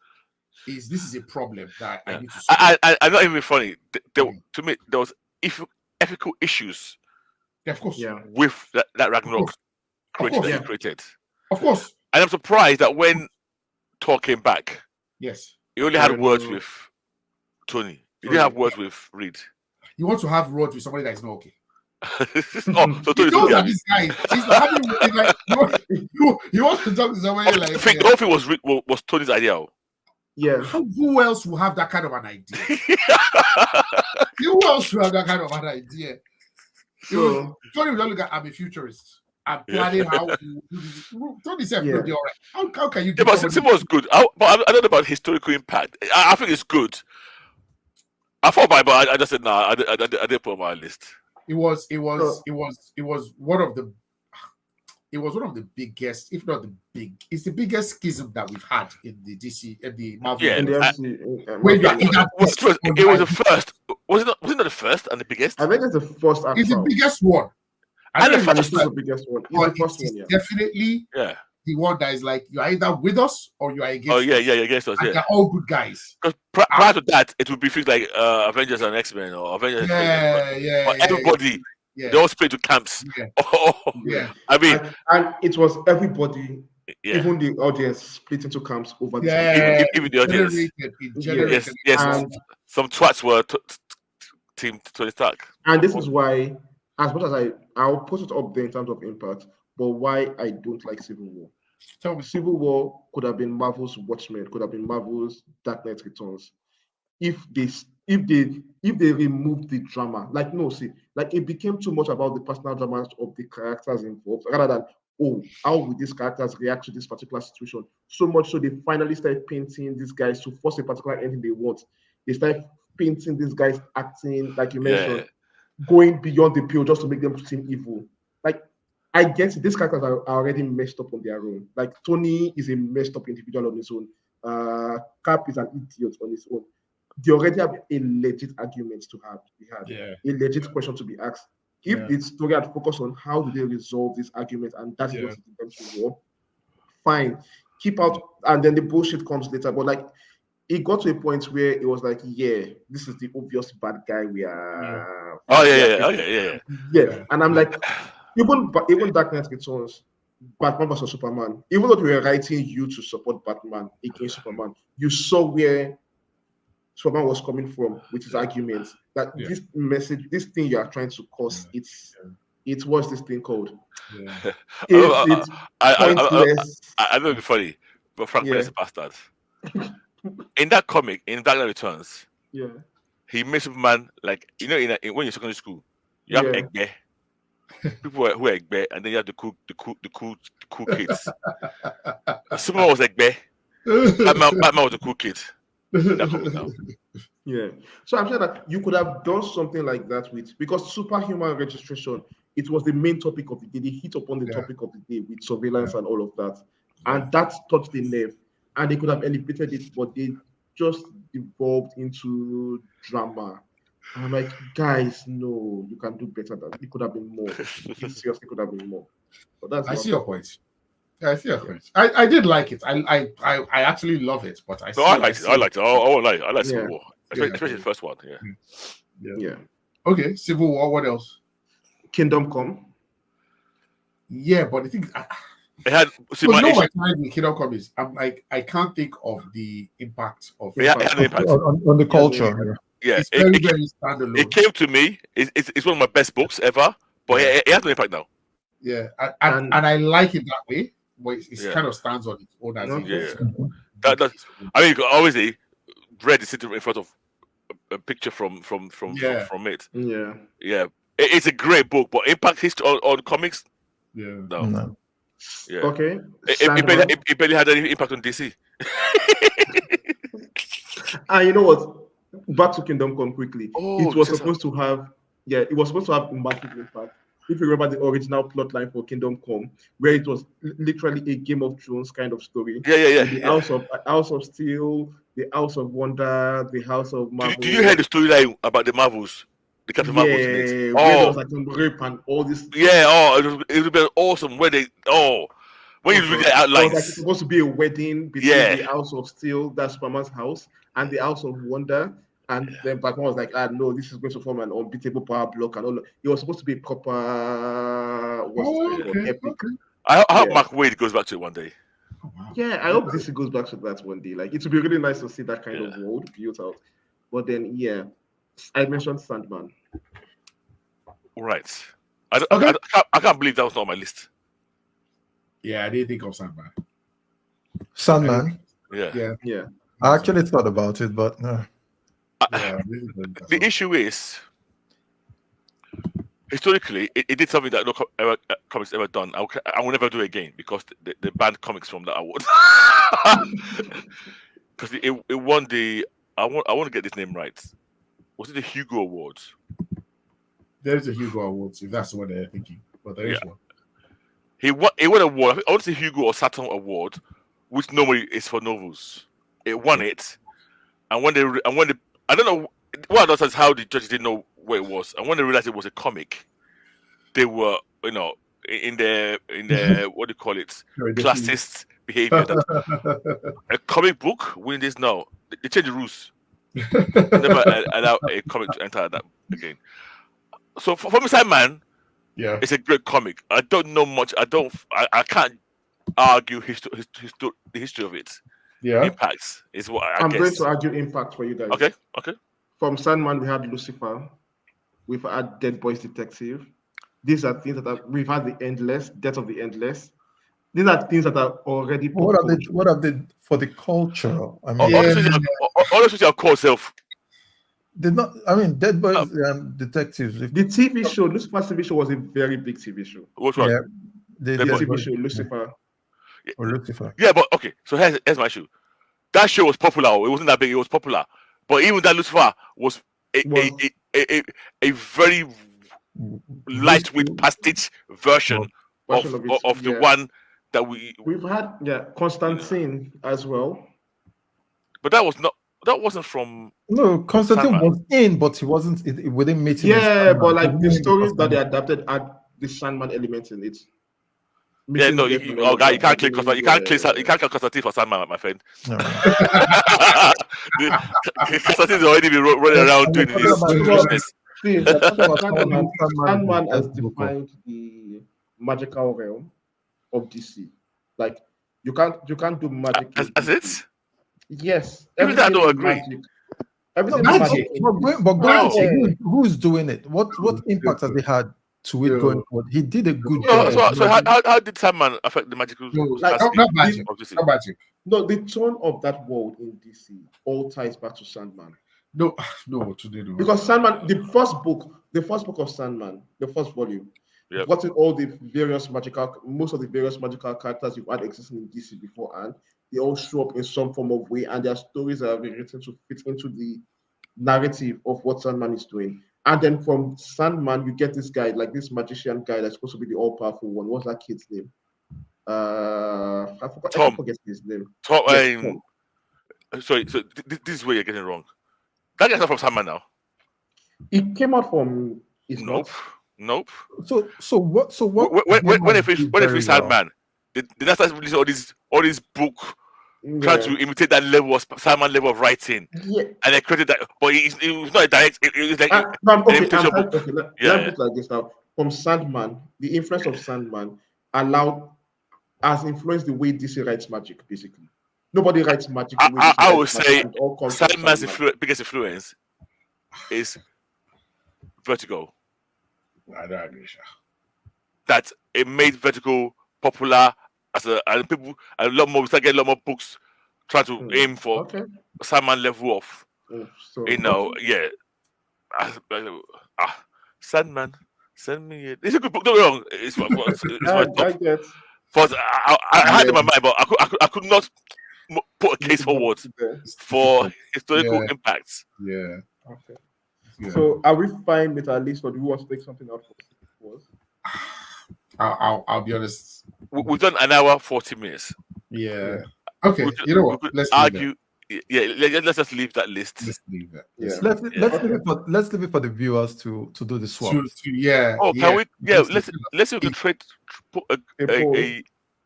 is this is a problem that I need to solve. I'm not even funny. To me, there was ethical issues. Yeah, of course. Yeah. With that Ragnarok creature that he created. Of course. And I'm surprised that when Thor came back, yes, he only had words with Tony. He didn't have words with Reed. You want to have words with somebody that is not okay. So Tony's that this guy he's not having like you want to talk to somebody like I think the whole thing was Tony's idea. Yeah. Who else will have that kind of an idea? Who else will have that kind of an idea? Tony will look at, I'm a futurist. I'm planning how to do this. Tony said, all right. How can you do but Sim was good. But I don't know about historical impact. I think it's good. I thought about it, but I just said, I didn't put it on my list. It was one of the biggest, if not it's the biggest schism that we've had in the DC and the Marvel. Yeah, it was the first. Was it not the first and the biggest? I think it's the first. It's the biggest one. And the first is the biggest one. It's definitely the one that is like you're either with us or you are against us. Against us. And they're all good guys. Because prior to that, it would be things like Avengers and X-Men or Avengers. But everybody. Yeah. They all split to camps. Yeah. I mean, and it was everybody, even the audience, split into camps over this. Even the audience. Yes. Some twats were team Tony Stark. And this is why, as much as I'll put it up there in terms of impact, but why I don't like Civil War. Civil War could have been Marvel's Watchmen, could have been Marvel's Dark Knight Returns. If they removed the drama, it became too much about the personal dramas of the characters involved, rather than how would these characters react to this particular situation? So much so they finally started painting these guys to force a particular ending they want. They started painting these guys acting, like you mentioned, going beyond the pale just to make them seem evil. Like, I guess these characters are already messed up on their own. Like, Tony is a messed up individual on his own. Cap is an idiot on his own. They already have a legit argument to have. A legit question to be asked. If the story had focused on how do they resolve this argument, and that's what it went to war, fine. Keep out, and then the bullshit comes later. But it got to a point where it was like, this is the obvious bad guy we are. Yeah. And I'm like, even Dark Knight Returns, Batman vs Superman. Even though we were writing you to support Batman against Superman, you saw where Superman was coming from with his arguments. That this message, this thing you are trying to cause, it was this thing called. It's pointless. I know it'd be funny, but Frank Miller is a bastard. In that comic, in Dark Knight Returns, he made Superman like when you're secondary school, you have Egbe. People who are Egbe, and then you have the cool kids. Superman was Egbe. Batman was the cool kid. that comic now. Yeah. So I'm sure that you could have done something like that with, because superhuman registration, it was the main topic of the day. They hit upon the Yeah. topic of the day with surveillance and all of that. Yeah. And that touched the nerve. And they could have elevated it, but they just devolved into drama. And I'm like, guys, no, you can do better than it could have been more. It seriously could have been more. But that's I not see your point. Yeah, I see your point. I did like it. I actually love it, but I see. No, I liked it. I liked it. I like Civil Yeah. War, Yeah. especially the first one. Yeah. Yeah. Okay, Civil War. What else? Kingdom Come. Yeah, but the thing, It had you know, issue. my time with Kingdom Come is, I'm like, I can't think of the impact of It had an impact. On the culture. Yeah, It's very, very standalone. it came to me. It's one of my best books ever, but it has an impact now. Yeah, and I like it that way, but it kind of stands on its own as That I mean, obviously, Red is sitting in front of a picture from it. Yeah. Yeah, it's a great book, but impact history on comics, Yeah. no. Yeah. Okay. It barely had any impact on DC. And you know what? Back to Kingdom Come quickly. Oh, it was supposed to have a massive impact. If you remember the original plot line for Kingdom Come, where it was literally a Game of Thrones kind of story. The House of Steel, the House of Wonder, the House of Marvel. Did you hear the storyline about the Marvels? The Captain Marvels in it? Where there was like some rape and all this. Yeah, it would be awesome when you read the outlines. It was like supposed to be a wedding between the House of Steel, that's Superman's house, and the House of Wonder. And then Batman was like, no, this is going to form an unbeatable power block and all. It was supposed to be a proper epic. Okay. I hope Mark Waid goes back to it one day. Oh, wow. Yeah, I hope DC goes back to that one day. Like, it would be really nice to see that kind of world built out. But then, I mentioned Sandman. Right. I can't believe that was not on my list. Yeah, I didn't think of Sandman. Sandman. Yeah. I actually thought about it, but no. The issue is, historically, it did something that no comics ever done. I will never do it again because they banned comics from that award. Because it won the. I want to get this name right. Was it the Hugo Awards? There's a Hugo Awards, if that's what they're thinking. But there is one. He won an award. I want to say Hugo or Saturn Award, which normally is for novels. It won it, and when they I don't know what I don't know is how the judges didn't know where it was, and when they realized it was a comic, they were in their what do you call it, classist behavior. That a comic book winning this now, they changed the rules. Never allow a comic to enter that again. So for me, Sandman, it's a great comic. I don't know much. I can't argue the history of it. Impacts is what I'm going to argue impact for you guys. Okay. From Sandman, we had Lucifer. We've had Dead Boys Detective. These are things that we've had the Endless, Death of the Endless. These are things that are already. What are they for the culture? I mean, honestly, our core self. Did not. I mean, Dead Boys and Detectives. The TV show, Lucifer's TV show, was a very big TV show. Which one? The TV show, Lucifer. Lucifer. Yeah, but okay. So here's my issue. That show was popular. It wasn't that big. It was popular. But even that Lucifer was a very lightweight pastiche version of the one that we've had. Constantine as well. But that wasn't from. No, Constantine was in, but he wasn't. It wouldn't meet him. Yeah, but like the stories that they adapted had the Sandman element in it. Yeah, no, you can't click Constantine. You can't click Constantine for Sandman, my friend. No. Constantine's already been running around doing this foolishness. Sandman has defined the magical realm of DC. Like you can't do magic. As it? Yes. Even I don't agree. Everything magic. But who's doing it? What impact has he had to it going forward? He did a good job. So how did Sandman affect the magical? Not magic. No, the tone of that world in DC all ties back to Sandman. No, today no. Because Sandman, the first book of Sandman, the first volume, Yep. gotten all the most of the various magical characters you've had existing in DC beforehand. They all show up in some form of way, and their stories are written to fit into the narrative of what Sandman is doing. And then from Sandman, you get this guy, like this magician guy that's supposed to be the all-powerful one. What's that kid's name? I forgot. I Tom. keep forgetting his name. Tom, Yes, Tom. Sorry, so this is where you're getting it wrong. That guy's not from Sandman now. It came out from. It's Nope. not. Nope. So what? When they did when they very free well. Sandman, they not start releasing all these book trying to imitate that level of Sandman level of writing, Yeah. and they created that. But it was not a direct. It was like No, an okay, imitation book. let Yeah, me put it like this now. From Sandman, the influence of Sandman has influenced the way DC writes magic, basically. Nobody writes magic the way DC I would writes magic. say and it all comes from Sandman's Sandman. biggest influence is Vertigo. I don't agree, Sha. That it made Vertigo popular and people a lot more. We start getting a lot more books trying to aim for Okay. Sandman level of. So, Yeah. Sandman, send me it. It's a good book. Don't get me wrong. It's my I top. get. First, I had it in my mind, but I could not put a case forward for historical impacts. Yeah. Okay. Yeah. So, are we fine with our list, or do we want to take something out for us? I'll be honest. We've done an hour 40 minutes. Yeah. Okay. We could- You know we what? could Let's leave argue. Yeah, let's just leave that list. Let's leave that. Yeah. Let's leave it for the viewers to do the swap. Yeah. Oh, can we? Yeah, Let's let's see if we can put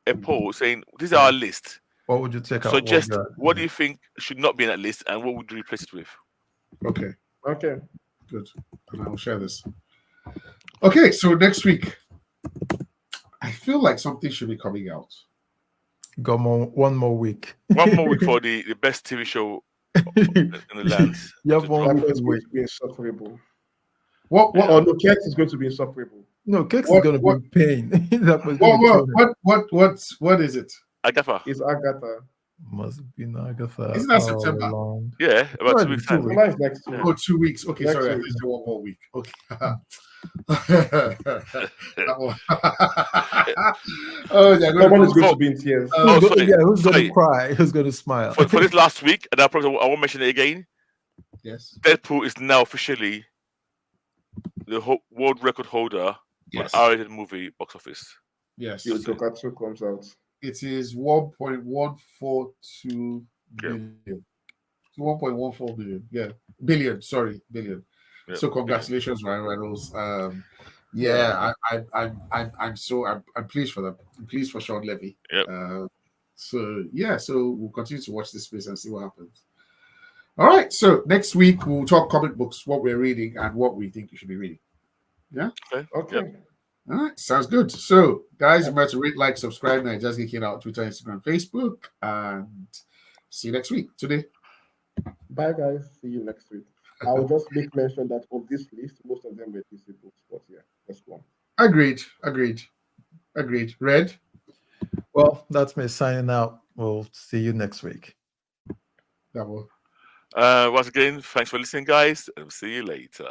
a poll saying this is our list. What would you take out? Suggest what do you think should not be in that list, and what would you replace it with? Okay. Okay. Good. And I'll share this. Okay, so next week, I feel like something should be coming out. Got one more week. One more week for the best TV show in the land. You have to one drop. week It's to going wait. to be insufferable. What? Oh no, Kent is going to be insufferable. No, Cakes What- is gonna what- be in pain. That was gonna kill him. What is it? Agatha. It's Agatha. Must be Agatha. Isn't that September? Lord. Yeah, about Right, 2 weeks 2 time. weeks. July is next week. Yeah. Oh, 2 weeks. Okay, Next sorry, I week. think it's 1 more week. Okay. That one. Oh, they're Someone going is to going to be in tears. Who's sorry. gonna cry? Who's gonna smile? For this last week, and I won't mention it again. Yes. Deadpool is now officially the world record holder Yes. for R-rated movie box office. Yes. Till Joker 2 comes out. It is 1.142 billion. 1.14 billion. Yeah. Billion. Sorry. Billion. Yeah, So congratulations, Ryan Reynolds. Yeah, I'm pleased for them. I'm pleased for Sean Levy. Yep. So we'll continue to watch this space and see what happens. All right. So next week we'll talk comic books, what we're reading, and what we think you should be reading. Okay. Yep. All right, sounds good. So, guys, remember to rate, like, subscribe, and just Geeking out Twitter, Instagram, Facebook, and see you next week. Today. Bye, guys. See you next week. I'll just make mention that of this list, most of them were DC books, but yeah, let's go on. Agreed. Red. Well, that's me signing out. We'll see you next week. Double. Once again, thanks for listening, guys, and see you later.